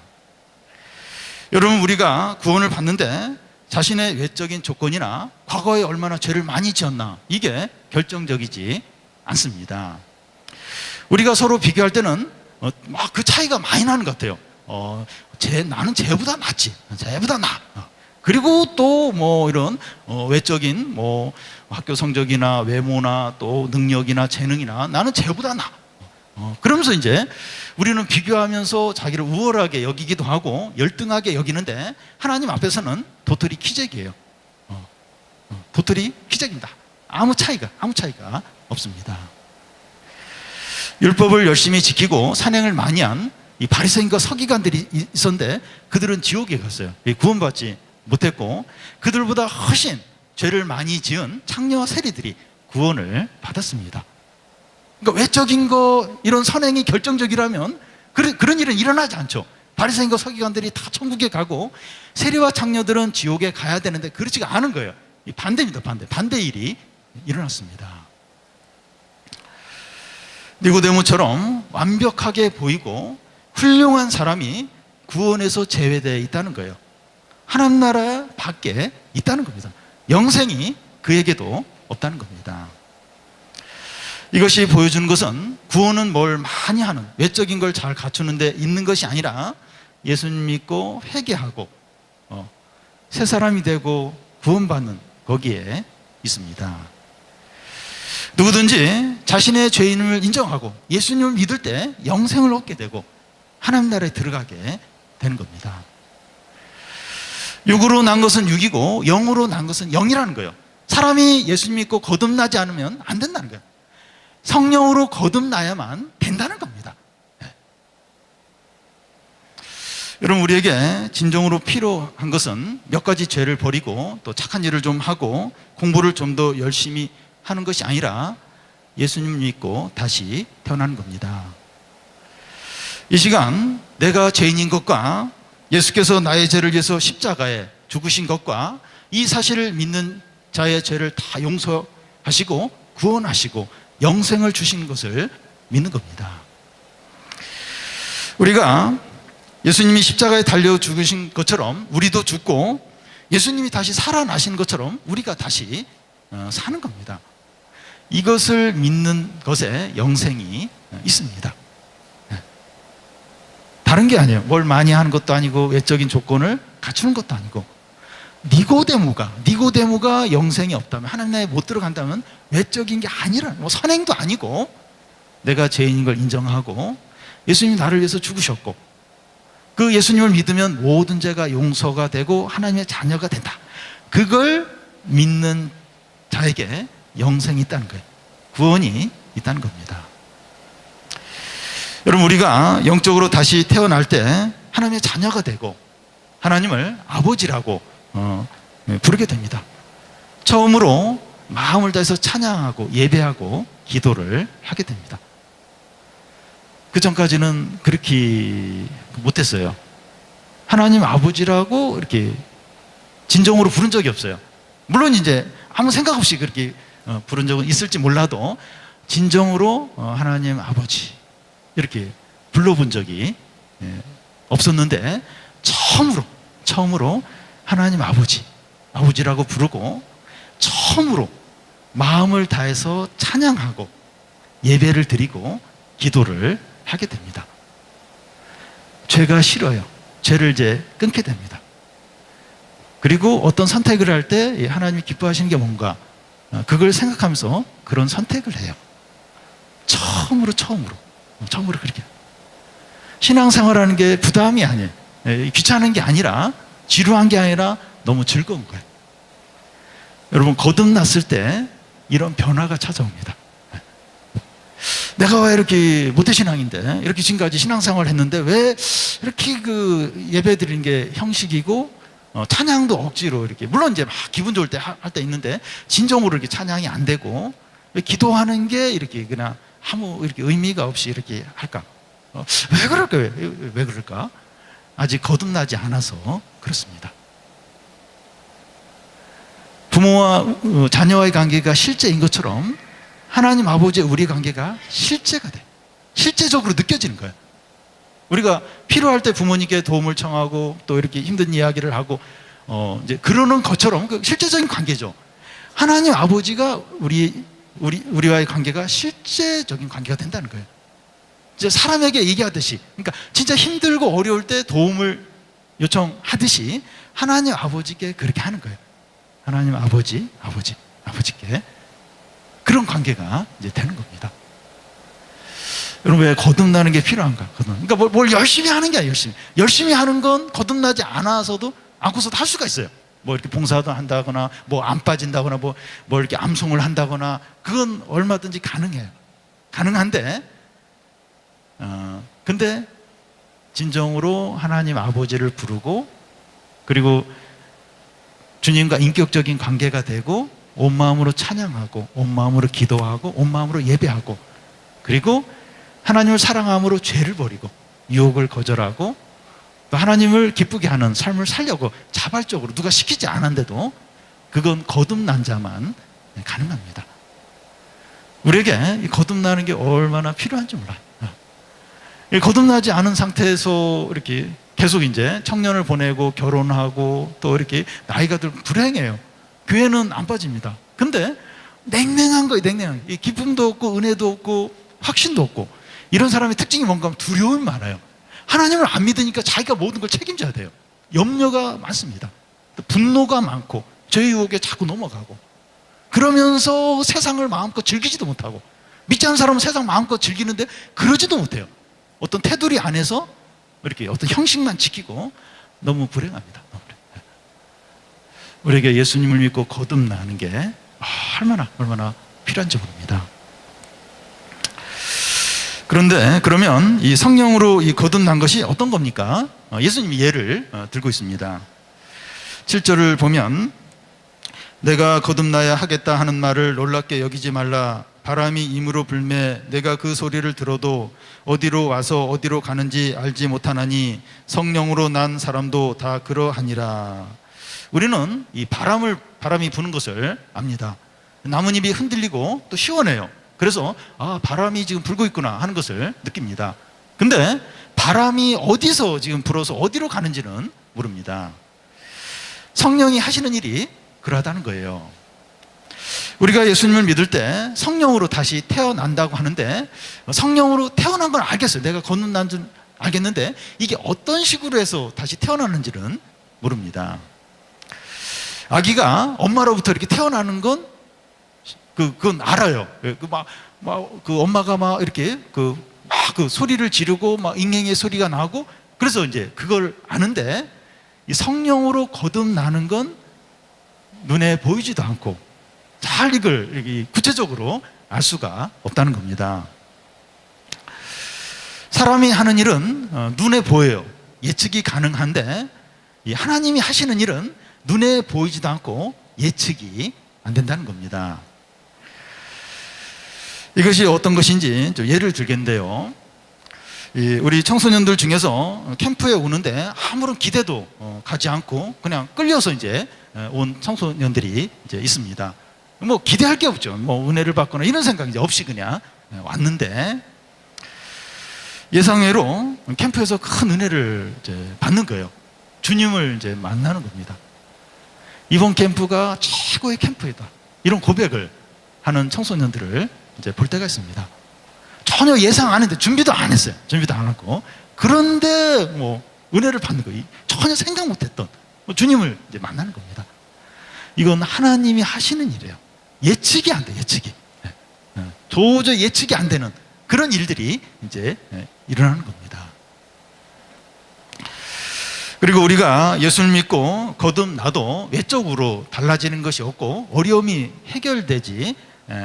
여러분, 우리가 구원을 받는데 자신의 외적인 조건이나 과거에 얼마나 죄를 많이 지었나 이게 결정적이지 않습니다. 우리가 서로 비교할 때는 막 그 차이가 많이 나는 것 같아요. 나는 쟤보다 낫지. 쟤보다 나. 그리고 또 이런 외적인 학교 성적이나 외모나 또 능력이나 재능이나 나는 쟤보다 나. 그러면서 이제 우리는 비교하면서 자기를 우월하게 여기기도 하고 열등하게 여기는데 하나님 앞에서는 도토리 키재기예요. 도토리 키재기입니다. 아무 차이가 없습니다. 율법을 열심히 지키고 산행을 많이 한 이 바리새인과 서기관들이 있었는데 그들은 지옥에 갔어요. 구원받지 못했고 그들보다 훨씬 죄를 많이 지은 창녀와 세리들이 구원을 받았습니다. 그러니까 외적인 거 이런 선행이 결정적이라면 그런 일은 일어나지 않죠. 바리새인과 서기관들이 다 천국에 가고 세리와 창녀들은 지옥에 가야 되는데 그렇지가 않은 거예요. 반대입니다. 반대 일이 일어났습니다. 니고데모처럼 완벽하게 보이고 훌륭한 사람이 구원에서 제외되어 있다는 거예요. 하나님 나라 밖에 있다는 겁니다. 영생이 그에게도 없다는 겁니다. 이것이 보여주는 것은 구원은 뭘 많이 하는 외적인 걸 잘 갖추는 데 있는 것이 아니라 예수님 믿고 회개하고 새 사람이 되고 구원받는 거기에 있습니다. 누구든지 자신의 죄인을 인정하고 예수님을 믿을 때 영생을 얻게 되고 하나님 나라에 들어가게 되는 겁니다. 육으로 난 것은 육이고 영으로 난 것은 영이라는 거예요. 사람이 예수님 믿고 거듭나지 않으면 안 된다는 거예요. 성령으로 거듭나야만 된다는 겁니다. 여러분, 우리에게 진정으로 필요한 것은 몇 가지 죄를 버리고 또 착한 일을 좀 하고 공부를 좀 더 열심히 하는 것이 아니라 예수님을 믿고 다시 태어나는 겁니다. 이 시간 내가 죄인인 것과 예수께서 나의 죄를 위해서 십자가에 죽으신 것과 이 사실을 믿는 자의 죄를 다 용서하시고 구원하시고 영생을 주신 것을 믿는 겁니다. 우리가 예수님이 십자가에 달려 죽으신 것처럼 우리도 죽고 예수님이 다시 살아나신 것처럼 우리가 다시 사는 겁니다. 이것을 믿는 것에 영생이 있습니다. 다른 게 아니에요. 뭘 많이 하는 것도 아니고 외적인 조건을 갖추는 것도 아니고, 니고데모가 영생이 없다면, 하나님 나라에 못 들어간다면 외적인 게 아니라, 뭐 선행도 아니고, 내가 죄인인 걸 인정하고 예수님이 나를 위해서 죽으셨고, 그 예수님을 믿으면 모든 죄가 용서가 되고 하나님의 자녀가 된다. 그걸 믿는 자에게 영생이 있다는 거예요. 구원이 있다는 겁니다. 여러분, 우리가 영적으로 다시 태어날 때 하나님의 자녀가 되고 하나님을 아버지라고 부르게 됩니다. 처음으로 마음을 다해서 찬양하고 예배하고 기도를 하게 됩니다. 그 전까지는 그렇게 못했어요. 하나님 아버지라고 이렇게 진정으로 부른 적이 없어요. 물론 이제 아무 생각 없이 그렇게 부른 적은 있을지 몰라도 진정으로 하나님 아버지 이렇게 불러본 적이 없었는데, 처음으로 하나님 아버지라고 부르고 처음으로 마음을 다해서 찬양하고 예배를 드리고 기도를 하게 됩니다. 죄가 싫어요. 죄를 이제 끊게 됩니다. 그리고 어떤 선택을 할 때 하나님이 기뻐하시는 게 뭔가, 그걸 생각하면서 그런 선택을 해요. 처음으로 그렇게. 신앙생활하는 게 부담이 아니에요. 귀찮은 게 아니라, 지루한 게 아니라 너무 즐거운 거예요. 여러분, 거듭났을 때 이런 변화가 찾아옵니다. 내가 왜 이렇게 모태신앙인데, 이렇게 지금까지 신앙생활을 했는데 왜 이렇게 예배 드리는 게 형식이고, 찬양도 억지로 이렇게, 물론 이제 막 기분 좋을 때 할 때 있는데 진정으로 이렇게 찬양이 안 되고, 왜 기도하는 게 이렇게 그냥 아무 이렇게 의미가 없이 이렇게 할까? 왜 그럴까? 왜 그럴까? 아직 거듭나지 않아서 그렇습니다. 부모와 자녀와의 관계가 실제인 것처럼 하나님 아버지의 우리 관계가 실제가 돼. 실제적으로 느껴지는 거예요. 우리가 필요할 때 부모님께 도움을 청하고 또 이렇게 힘든 이야기를 하고 이제 그러는 것처럼 그 실제적인 관계죠. 하나님 아버지가 우리와의 관계가 실제적인 관계가 된다는 거예요. 이제 사람에게 얘기하듯이, 그러니까 진짜 힘들고 어려울 때 도움을 요청하듯이 하나님 아버지께 그렇게 하는 거예요. 하나님 아버지께 그런 관계가 이제 되는 겁니다. 여러분, 왜 거듭나는 게 필요한가? 그러니까 뭘 열심히 하는 게 아니에요. 열심히 하는 건 거듭나지 않고서도 할 수가 있어요. 뭐 이렇게 봉사도 한다거나, 뭐 안 빠진다거나, 뭐 이렇게 암송을 한다거나, 그건 얼마든지 가능해요. 가능한데, 근데 진정으로 하나님 아버지를 부르고, 그리고 주님과 인격적인 관계가 되고, 온 마음으로 찬양하고, 온 마음으로 기도하고, 온 마음으로 예배하고, 그리고 하나님을 사랑함으로 죄를 버리고 유혹을 거절하고 또 하나님을 기쁘게 하는 삶을 살려고 자발적으로, 누가 시키지 않았는데도, 그건 거듭난 자만 가능합니다. 우리에게 거듭나는 게 얼마나 필요한지 몰라요. 거듭나지 않은 상태에서 이렇게 계속 이제 청년을 보내고 결혼하고 또 이렇게 나이가 들면 불행해요. 교회는 안 빠집니다. 근데 냉랭한 거예요. 냉랭한. 이 기쁨도 없고 은혜도 없고 확신도 없고. 이런 사람의 특징이 뭔가 하면 두려움이 많아요. 하나님을 안 믿으니까 자기가 모든 걸 책임져야 돼요. 염려가 많습니다. 분노가 많고 죄의 유혹에 자꾸 넘어가고, 그러면서 세상을 마음껏 즐기지도 못하고, 믿지 않는 사람은 세상 마음껏 즐기는데 그러지도 못해요. 어떤 테두리 안에서 이렇게 어떤 형식만 지키고, 너무 불행합니다. 우리에게 예수님을 믿고 거듭나는 게 얼마나 필요한지 모릅니다. 그런데 그러면 이 성령으로 이 거듭난 것이 어떤 겁니까? 예수님이 예를 들고 있습니다. 7절을 보면, 내가 거듭나야 하겠다 하는 말을 놀랍게 여기지 말라. 바람이 임으로 불매 내가 그 소리를 들어도 어디로 와서 어디로 가는지 알지 못하나니 성령으로 난 사람도 다 그러하니라. 우리는 이 바람이 부는 것을 압니다. 나뭇잎이 흔들리고 또 시원해요. 그래서 바람이 지금 불고 있구나 하는 것을 느낍니다. 근데 바람이 어디서 지금 불어서 어디로 가는지는 모릅니다. 성령이 하시는 일이 그러하다는 거예요. 우리가 예수님을 믿을 때 성령으로 다시 태어난다고 하는데, 성령으로 태어난 건 알겠어요. 내가 거듭난 줄 알겠는데 이게 어떤 식으로 해서 다시 태어나는지는 모릅니다. 아기가 엄마로부터 이렇게 태어나는 건 그건 알아요. 그 엄마가 막 이렇게 그 소리를 지르고 막 잉앵의 소리가 나고, 그래서 이제 그걸 아는데, 이 성령으로 거듭나는 건 눈에 보이지도 않고 잘 이걸 구체적으로 알 수가 없다는 겁니다. 사람이 하는 일은 눈에 보여요. 예측이 가능한데, 이 하나님이 하시는 일은 눈에 보이지도 않고 예측이 안 된다는 겁니다. 이것이 어떤 것인지 좀 예를 들겠는데요. 우리 청소년들 중에서 캠프에 오는데 아무런 기대도 가지 않고 그냥 끌려서 이제 온 청소년들이 이제 있습니다. 뭐 기대할 게 없죠. 뭐 은혜를 받거나 이런 생각 이제 없이 그냥 왔는데, 예상외로 캠프에서 큰 은혜를 이제 받는 거예요. 주님을 이제 만나는 겁니다. 이번 캠프가 최고의 캠프이다, 이런 고백을 하는 청소년들을 이제 볼 때가 있습니다. 전혀 예상 안 했는데, 준비도 안 했어요. 준비도 안 하고. 그런데 뭐 은혜를 받는 거예요. 전혀 생각 못했던 주님을 이제 만나는 겁니다. 이건 하나님이 하시는 일이에요. 예측이 안 돼, 예측이. 도저히 예측이 안 되는 그런 일들이 이제 일어나는 겁니다. 그리고 우리가 예수를 믿고 거듭나도 외적으로 달라지는 것이 없고 어려움이 해결되지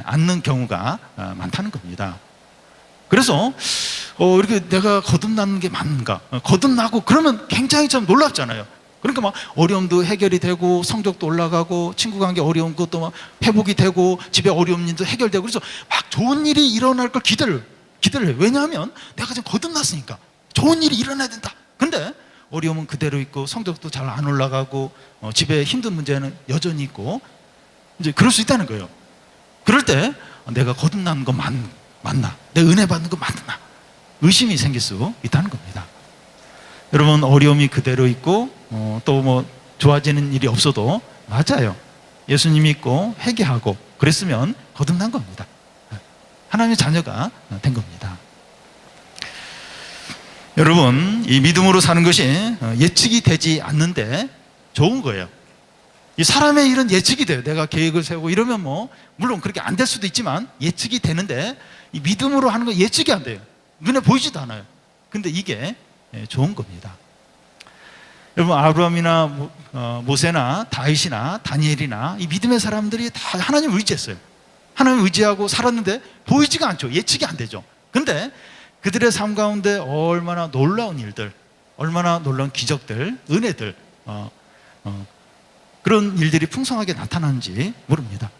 않는 경우가 많다는 겁니다. 그래서 이렇게 내가 거듭나는 게 맞는가? 거듭나고 그러면 굉장히 참 놀랍잖아요. 그러니까 막 어려움도 해결이 되고 성적도 올라가고 친구 관계 어려운 것도 막 회복이 되고 집에 어려운 일도 해결되고, 그래서 막 좋은 일이 일어날 걸 기대를 해요. 왜냐하면 내가 지금 거듭났으니까 좋은 일이 일어나야 된다. 근데 어려움은 그대로 있고 성적도 잘 안 올라가고 집에 힘든 문제는 여전히 있고, 이제 그럴 수 있다는 거예요. 그럴 때 내가 거듭난 거 맞나? 내 은혜 받는 거 맞나? 의심이 생길 수 있다는 겁니다. 여러분, 어려움이 그대로 있고 또 뭐 좋아지는 일이 없어도 맞아요. 예수님 믿고 회개하고 그랬으면 거듭난 겁니다. 하나님의 자녀가 된 겁니다. 여러분, 이 믿음으로 사는 것이 예측이 되지 않는데 좋은 거예요. 이 사람의 일은 예측이 돼요. 내가 계획을 세우고 이러면 뭐 물론 그렇게 안 될 수도 있지만 예측이 되는데, 이 믿음으로 하는 건 예측이 안 돼요. 눈에 보이지도 않아요. 근데 이게 좋은 겁니다. 여러분, 아브라함이나 모세나 다윗이나 다니엘이나 이 믿음의 사람들이 다 하나님을 의지했어요. 하나님을 의지하고 살았는데 보이지가 않죠. 예측이 안 되죠. 근데 그들의 삶 가운데 얼마나 놀라운 일들, 얼마나 놀라운 기적들, 은혜들, 그런 일들이 풍성하게 나타나는지 모릅니다.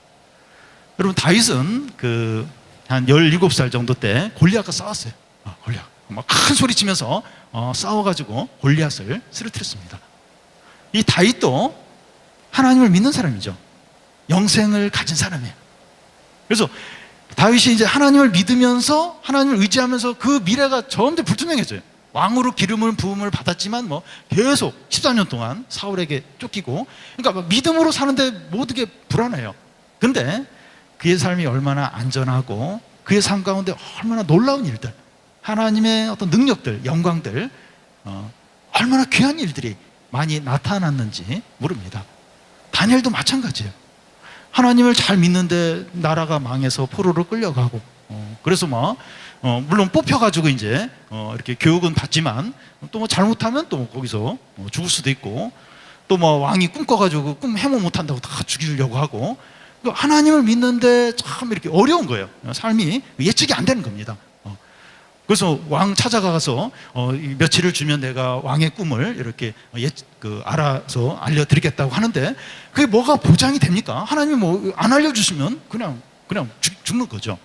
여러분, 다윗은 한 17살 정도 때 골리앗과 싸웠어요. 골리앗. 막 큰 소리 치면서 싸워가지고 골리앗을 쓰러뜨렸습니다. 이 다윗도 하나님을 믿는 사람이죠. 영생을 가진 사람이에요. 그래서 다윗이 이제 하나님을 믿으면서 하나님을 의지하면서 그 미래가 점점 불투명해져요. 왕으로 기름을 부음을 받았지만 뭐 계속 14년 동안 사울에게 쫓기고, 그러니까 믿음으로 사는데 모든 게 불안해요. 근데 그의 삶이 얼마나 안전하고 그의 삶 가운데 얼마나 놀라운 일들, 하나님의 어떤 능력들, 영광들, 얼마나 귀한 일들이 많이 나타났는지 모릅니다. 다니엘도 마찬가지예요. 하나님을 잘 믿는데 나라가 망해서 포로로 끌려가고, 그래서 막 물론 뽑혀가지고 이제 이렇게 교육은 받지만 또 뭐 잘못하면 또 거기서 죽을 수도 있고, 또 뭐 왕이 꿈꿔가지고 꿈 해모 못한다고 다 죽이려고 하고, 하나님을 믿는데 참 이렇게 어려운 거예요. 삶이 예측이 안 되는 겁니다. 그래서 왕 찾아가서 며칠을 주면 내가 왕의 꿈을 이렇게 알아서 알려드리겠다고 하는데, 그게 뭐가 보장이 됩니까? 하나님이 뭐 안 알려주시면 그냥 죽는 거죠.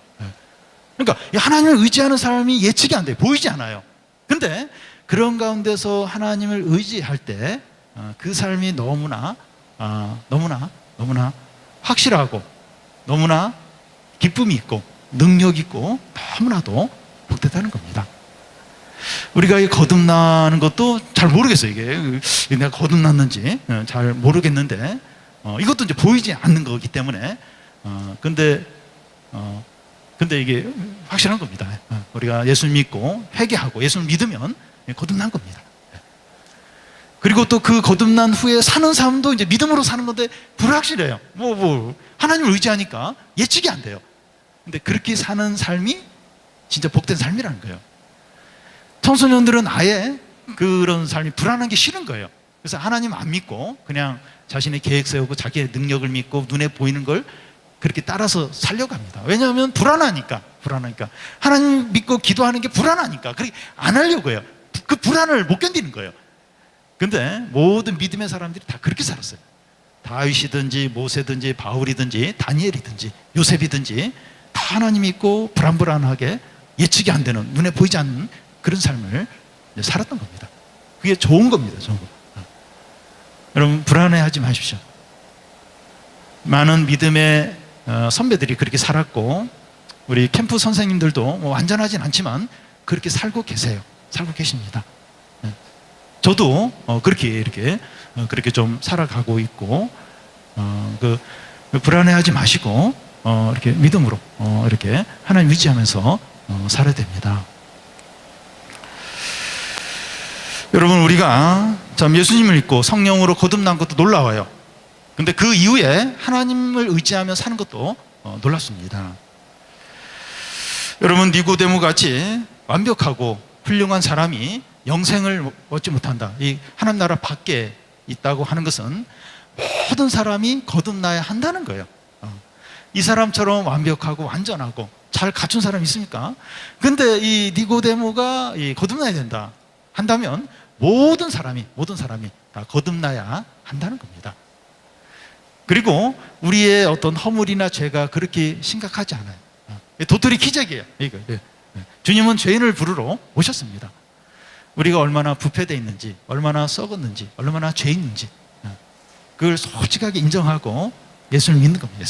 그러니까 하나님을 의지하는 사람이 예측이 안 돼요. 보이지 않아요. 근데 그런 가운데서 하나님을 의지할 때 그 삶이 너무나 확실하고 너무나 기쁨이 있고 능력 있고 너무나도 복되다는 겁니다. 우리가 이 거듭나는 것도 잘 모르겠어요. 이게 내가 거듭났는지 잘 모르겠는데 이것도 이제 보이지 않는 거기 때문에 근데 이게 확실한 겁니다. 우리가 예수 믿고 회개하고 예수 믿으면 거듭난 겁니다. 그리고 또 그 거듭난 후에 사는 삶도 이제 믿음으로 사는 건데 불확실해요. 하나님을 의지하니까 예측이 안 돼요. 근데 그렇게 사는 삶이 진짜 복된 삶이라는 거예요. 청소년들은 아예 그런 삶이 불안한 게 싫은 거예요. 그래서 하나님 안 믿고 그냥 자신의 계획 세우고 자기의 능력을 믿고 눈에 보이는 걸 그렇게 따라서 살려고 합니다. 왜냐하면 불안하니까. 하나님 믿고 기도하는 게 불안하니까. 그렇게 안 하려고 해요. 그 불안을 못 견디는 거예요. 근데 모든 믿음의 사람들이 다 그렇게 살았어요. 다윗이든지 모세든지 바울이든지 다니엘이든지 요셉이든지 다 하나님 믿고 불안하게 예측이 안 되는, 눈에 보이지 않는 그런 삶을 살았던 겁니다. 그게 좋은 겁니다. 좋은 거. 여러분 불안해하지 마십시오. 많은 믿음의 선배들이 그렇게 살았고 우리 캠프 선생님들도 완전하진 않지만 그렇게 살고 계세요. 살고 계십니다. 저도 그렇게 좀 살아가고 있고 불안해하지 마시고 이렇게 믿음으로 이렇게 하나님 의지하면서 살아야 됩니다. 여러분 우리가 참 예수님을 믿고 성령으로 거듭난 것도 놀라워요. 근데 그 이후에 하나님을 의지하며 사는 것도 놀랍습니다. 여러분 니고데모 같이 완벽하고 훌륭한 사람이 영생을 얻지 못한다. 이 하나님 나라 밖에 있다고 하는 것은 모든 사람이 거듭나야 한다는 거예요. 이 사람처럼 완벽하고 완전하고 잘 갖춘 사람이 있습니까? 근데 이 니고데모가 거듭나야 된다 한다면 모든 사람이 다 거듭나야 한다는 겁니다. 그리고 우리의 어떤 허물이나 죄가 그렇게 심각하지 않아요. 도토리 키재기예요. 주님은 죄인을 부르러 오셨습니다. 우리가 얼마나 부패되어 있는지, 얼마나 썩었는지, 얼마나 죄 있는지 그걸 솔직하게 인정하고 예수를 믿는 겁니다.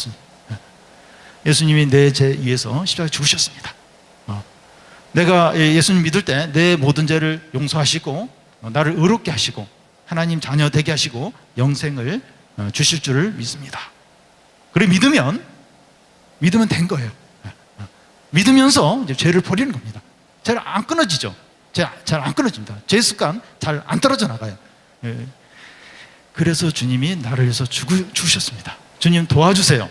예수님이 내 죄 위해서 십자가에 죽으셨습니다. 내가 예수님 믿을 때 내 모든 죄를 용서하시고 나를 의롭게 하시고 하나님 자녀 되게 하시고 영생을 주실 줄을 믿습니다. 그래 믿으면 된 거예요. 믿으면서 이제 죄를 버리는 겁니다. 잘 안 끊어지죠. 잘 안 끊어집니다. 죄 습관 잘 안 떨어져 나가요. 그래서 주님이 나를 위해서 죽으셨습니다. 주님 도와주세요.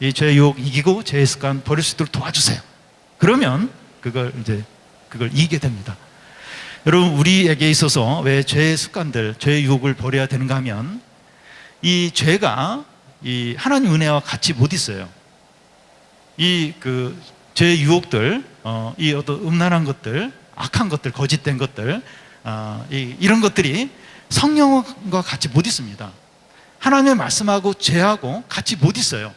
이 죄의 유혹 이기고 죄의 습관 버릴 수 있도록 도와주세요. 그러면 그걸 이기게 됩니다. 여러분 우리에게 있어서 왜 죄의 습관들, 죄의 유혹을 버려야 되는가 하면 이 죄가 이 하나님 은혜와 같이 못 있어요. 죄의 유혹들, 이 어떤 음란한 것들, 악한 것들, 거짓된 것들, 이런 것들이 성령과 같이 못 있습니다. 하나님의 말씀하고 죄하고 같이 못 있어요.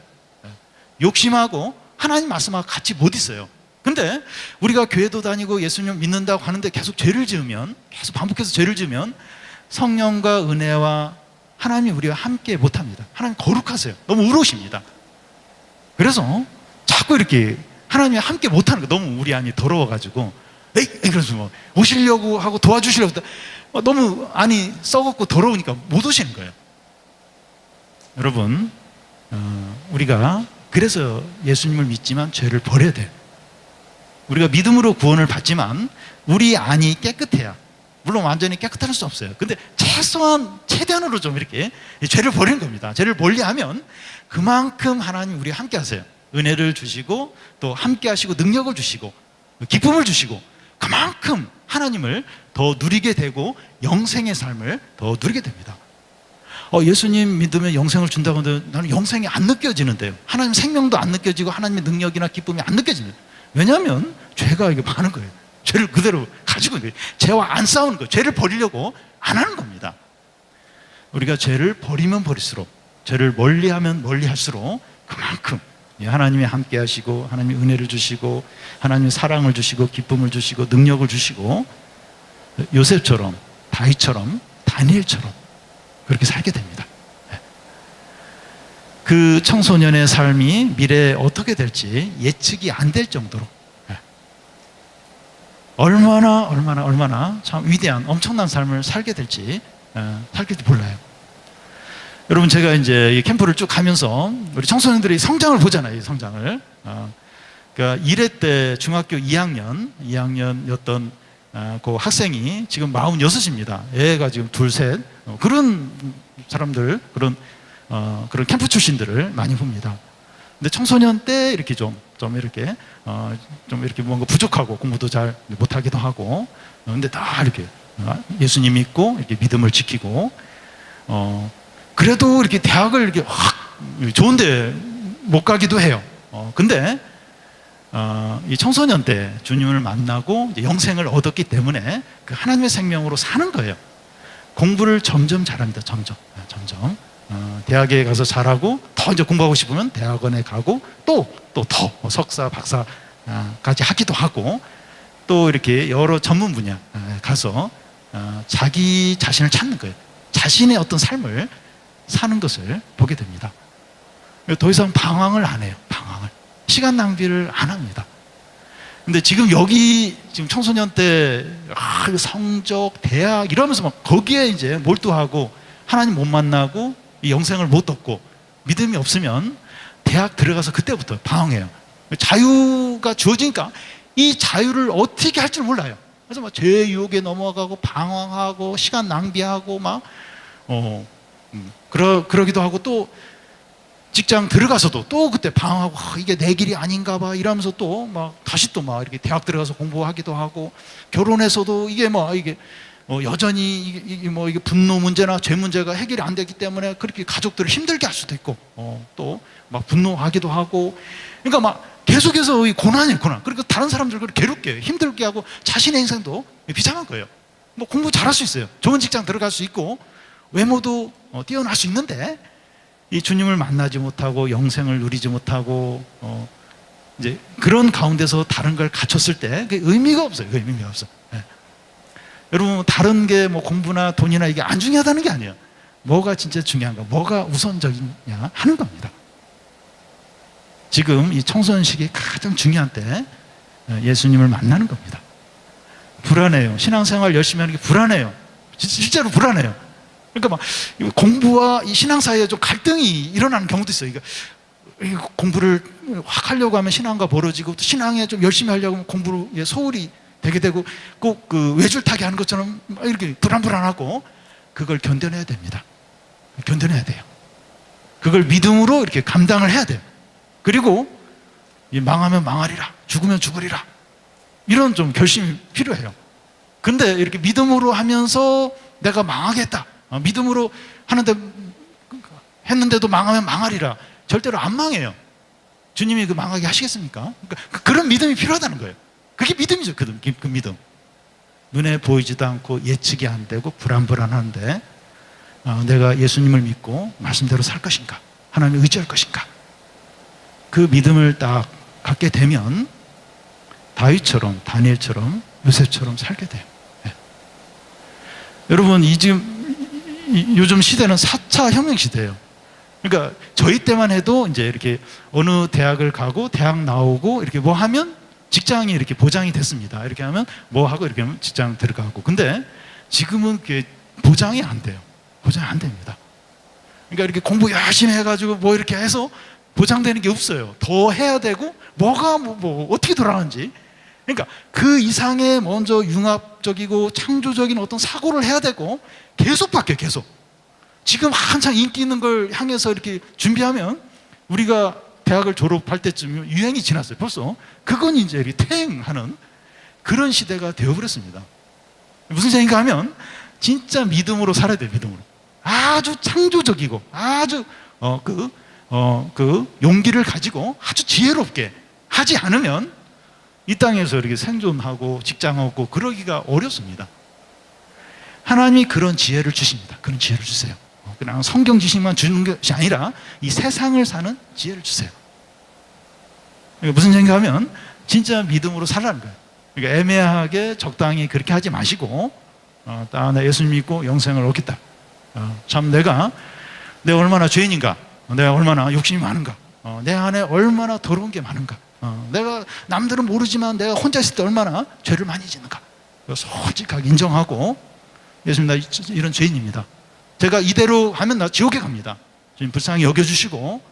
욕심하고 하나님 말씀하고 같이 못 있어요. 근데 우리가 교회도 다니고 예수님 믿는다고 하는데 계속 죄를 지으면, 계속 반복해서 죄를 지으면 성령과 은혜와 하나님이 우리와 함께 못합니다. 하나님 거룩하세요. 너무 의로우십니다. 그래서 자꾸 이렇게 하나님이 함께 못하는 거, 너무 우리 안이 더러워가지고 그래서 오시려고 하고 도와주시려고 너무 안이 썩었고 더러우니까 못 오시는 거예요. 여러분 우리가 그래서 예수님을 믿지만 죄를 버려야 돼요. 우리가 믿음으로 구원을 받지만 우리 안이 깨끗해야, 물론 완전히 깨끗할 수 없어요. 근데 최대한으로 좀 이렇게 죄를 버리는 겁니다. 죄를 멀리하면 그만큼 하나님 우리와 함께 하세요. 은혜를 주시고 또 함께 하시고 능력을 주시고 기쁨을 주시고 그만큼 하나님을 더 누리게 되고 영생의 삶을 더 누리게 됩니다. 예수님 믿으면 영생을 준다고 하는데 나는 영생이 안 느껴지는데요. 하나님 생명도 안 느껴지고 하나님의 능력이나 기쁨이 안 느껴지는 거예요. 왜냐하면 죄가 이게 많은 거예요. 죄를 그대로 가지고 있는 거예요. 죄와 안 싸우는 거예요. 죄를 버리려고 안 하는 겁니다. 우리가 죄를 버리면 버릴수록, 죄를 멀리하면 멀리할수록 그만큼 하나님이 함께 하시고 하나님이 은혜를 주시고 하나님이 사랑을 주시고 기쁨을 주시고 능력을 주시고 요셉처럼, 다윗처럼, 다니엘처럼 그렇게 살게 됩니다. 그 청소년의 삶이 미래에 어떻게 될지 예측이 안 될 정도로 얼마나 참 위대한 엄청난 삶을 살게 될지 몰라요. 여러분, 제가 이제 이 캠프를 쭉 가면서 우리 청소년들이 성장을 보잖아요. 이 성장을. 그러니까 1회 때 중학교 2학년이었던 그 학생이 지금 46입니다. 애가 지금 둘, 셋. 그런 사람들, 그런 캠프 출신들을 많이 봅니다. 근데 청소년 때 이렇게 좀 이렇게 뭔가 부족하고 공부도 잘 못하기도 하고, 근데 다 이렇게 예수님 믿고 이렇게 믿음을 지키고, 그래도 이렇게 대학을 이렇게 확 좋은데 못 가기도 해요. 근데 이 청소년 때 주님을 만나고 이제 영생을 얻었기 때문에 그 하나님의 생명으로 사는 거예요. 공부를 점점 잘합니다. 점점. 대학에 가서 잘하고 더 이제 공부하고 싶으면 대학원에 가고 또 더 석사, 박사까지 하기도 하고, 또 이렇게 여러 전문 분야 가서 자기 자신을 찾는 거예요. 자신의 어떤 삶을 사는 것을 보게 됩니다. 더 이상 방황을 안 해요. 시간 낭비를 안 합니다. 근데 지금 청소년 때 성적, 대학 이러면서 막 거기에 이제 몰두하고 하나님 못 만나고 영생을 못 얻고 믿음이 없으면 대학 들어가서 그때부터 방황해요. 자유가 주어지니까 이 자유를 어떻게 할 줄 몰라요. 그래서 막 죄의 유혹에 넘어가고 방황하고 시간 낭비하고 그러기도 하고, 또 직장 들어가서도 또 그때 방황하고 이게 내 길이 아닌가 봐 이러면서 또 다시 이렇게 대학 들어가서 공부하기도 하고, 결혼해서도 이게 여전히 이게 분노 문제나 죄 문제가 해결이 안 되기 때문에 그렇게 가족들을 힘들게 할 수도 있고, 또 분노하기도 하고, 그러니까 계속해서 이 고난이에요, 고난. 그리고 다른 사람들을 괴롭게 힘들게 하고 자신의 인생도 비참한 거예요. 공부 잘할 수 있어요. 좋은 직장 들어갈 수 있고 외모도 뛰어날 수 있는데, 이 주님을 만나지 못하고 영생을 누리지 못하고 이제 그런 가운데서 다른 걸 갖췄을 때 그게 의미가 없어요. 의미가 없어. 네. 여러분, 다른 게 공부나 돈이나 이게 안 중요하다는 게 아니에요. 뭐가 진짜 중요한가, 뭐가 우선적이냐 하는 겁니다. 지금 이 청소년 시기에 가장 중요한 때 예수님을 만나는 겁니다. 불안해요. 신앙생활 열심히 하는 게 불안해요. 실제로 불안해요. 그러니까 공부와 이 신앙 사이에 좀 갈등이 일어나는 경우도 있어요. 그러니까 공부를 확 하려고 하면 신앙과 벌어지고, 또 신앙에 좀 열심히 하려고 하면 공부에 소홀히 되게 되고, 꼭 그 외줄타기 하는 것처럼 이렇게 불안하고, 그걸 견뎌내야 됩니다. 견뎌내야 돼요. 그걸 믿음으로 이렇게 감당을 해야 돼요. 그리고 망하면 망하리라, 죽으면 죽으리라, 이런 좀 결심이 필요해요. 근데 이렇게 믿음으로 하면서 내가 망하겠다, 믿음으로 했는데도 망하면 망하리라, 절대로 안 망해요. 주님이 그 망하게 하시겠습니까? 그러니까 그런 믿음이 필요하다는 거예요. 그게 믿음이죠. 그 믿음. 눈에 보이지도 않고 예측이 안 되고 불안한데, 내가 예수님을 믿고 말씀대로 살 것인가, 하나님을 의지할 것인가, 그 믿음을 딱 갖게 되면 다윗처럼, 다니엘처럼, 요셉처럼 살게 돼요. 네. 여러분, 요즘 시대는 4차 혁명 시대예요. 그러니까 저희 때만 해도 이제 이렇게 어느 대학을 가고 대학 나오고 이렇게 뭐 하면 직장이 이렇게 보장이 됐습니다. 이렇게 하면 뭐 하고 이렇게 하면 직장 들어가고. 근데 지금은 그게 보장이 안 돼요. 보장이 안 됩니다. 그러니까 이렇게 공부 열심히 해가지고 뭐 이렇게 해서 보장되는 게 없어요. 더 해야 되고, 뭐가 어떻게 돌아가는지. 그러니까 그 이상의 먼저 융합적이고 창조적인 어떤 사고를 해야 되고, 계속 바뀌어요. 계속. 지금 한창 인기 있는 걸 향해서 이렇게 준비하면, 우리가 대학을 졸업할 때쯤 유행이 지났어요. 벌써 그건 이제 이렇게 퇴행하는 그런 시대가 되어버렸습니다. 무슨 생각인가 하면, 진짜 믿음으로 살아야 돼요. 믿음으로. 아주 창조적이고 아주 그 용기를 가지고 아주 지혜롭게 하지 않으면 이 땅에서 이렇게 생존하고 직장하고 그러기가 어렵습니다. 하나님이 그런 지혜를 주십니다. 그런 지혜를 주세요. 그냥 성경 지식만 주는 것이 아니라 이 세상을 사는 지혜를 주세요. 그러니까 무슨 생각하면 진짜 믿음으로 살라는 거예요. 그러니까 애매하게 적당히 그렇게 하지 마시고, 나 예수님 믿고 영생을 얻겠다. 참 내가 얼마나 죄인인가, 내가 얼마나 욕심이 많은가, 내 안에 얼마나 더러운 게 많은가, 내가 남들은 모르지만 내가 혼자 있을 때 얼마나 죄를 많이 짓는가. 솔직하게 인정하고, 예수님 나 이런 죄인입니다. 제가 이대로 하면 나 지옥에 갑니다. 주님 불쌍히 여겨주시고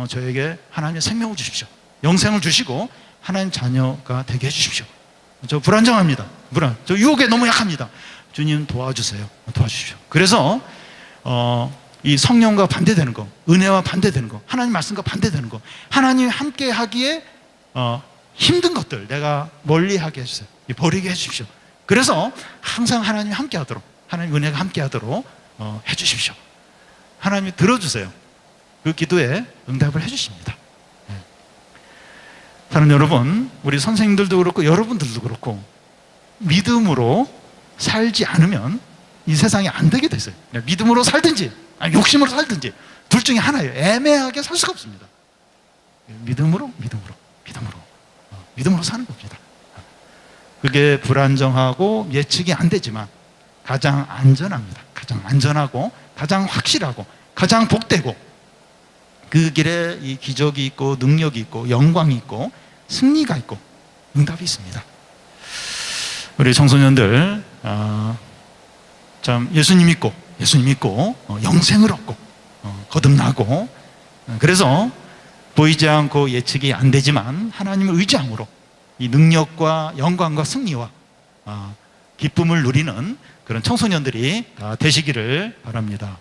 저에게 하나님의 생명을 주십시오. 영생을 주시고 하나님 자녀가 되게 해주십시오. 저 불안정합니다. 저 유혹에 너무 약합니다. 주님 도와주세요. 도와주십시오. 그래서 이 성령과 반대되는 거, 은혜와 반대되는 거, 하나님 말씀과 반대되는 거, 하나님이 함께 하기에 힘든 것들 내가 멀리하게 해주세요. 버리게 해주십시오. 그래서 항상 하나님이 함께 하도록, 하나님 은혜가 함께 하도록 해주십시오. 하나님이 들어주세요. 그 기도에 응답을 해주십니다. 사랑하는 여러분, 우리 선생님들도 그렇고 여러분들도 그렇고 믿음으로 살지 않으면 이 세상에 안 되게 됐어요. 믿음으로 살든지 아니 욕심으로 살든지 둘 중에 하나예요. 애매하게 살 수가 없습니다. 믿음으로 사는 겁니다. 그게 불안정하고 예측이 안 되지만 가장 안전합니다. 가장 안전하고 가장 확실하고 가장 복되고, 그 길에 이 기적이 있고 능력이 있고 영광이 있고 승리가 있고 응답이 있습니다. 우리 청소년들 참 예수님 믿고 영생을 얻고 거듭나고, 그래서 보이지 않고 예측이 안 되지만 하나님을 의지함으로 이 능력과 영광과 승리와 기쁨을 누리는 그런 청소년들이 다 되시기를 바랍니다.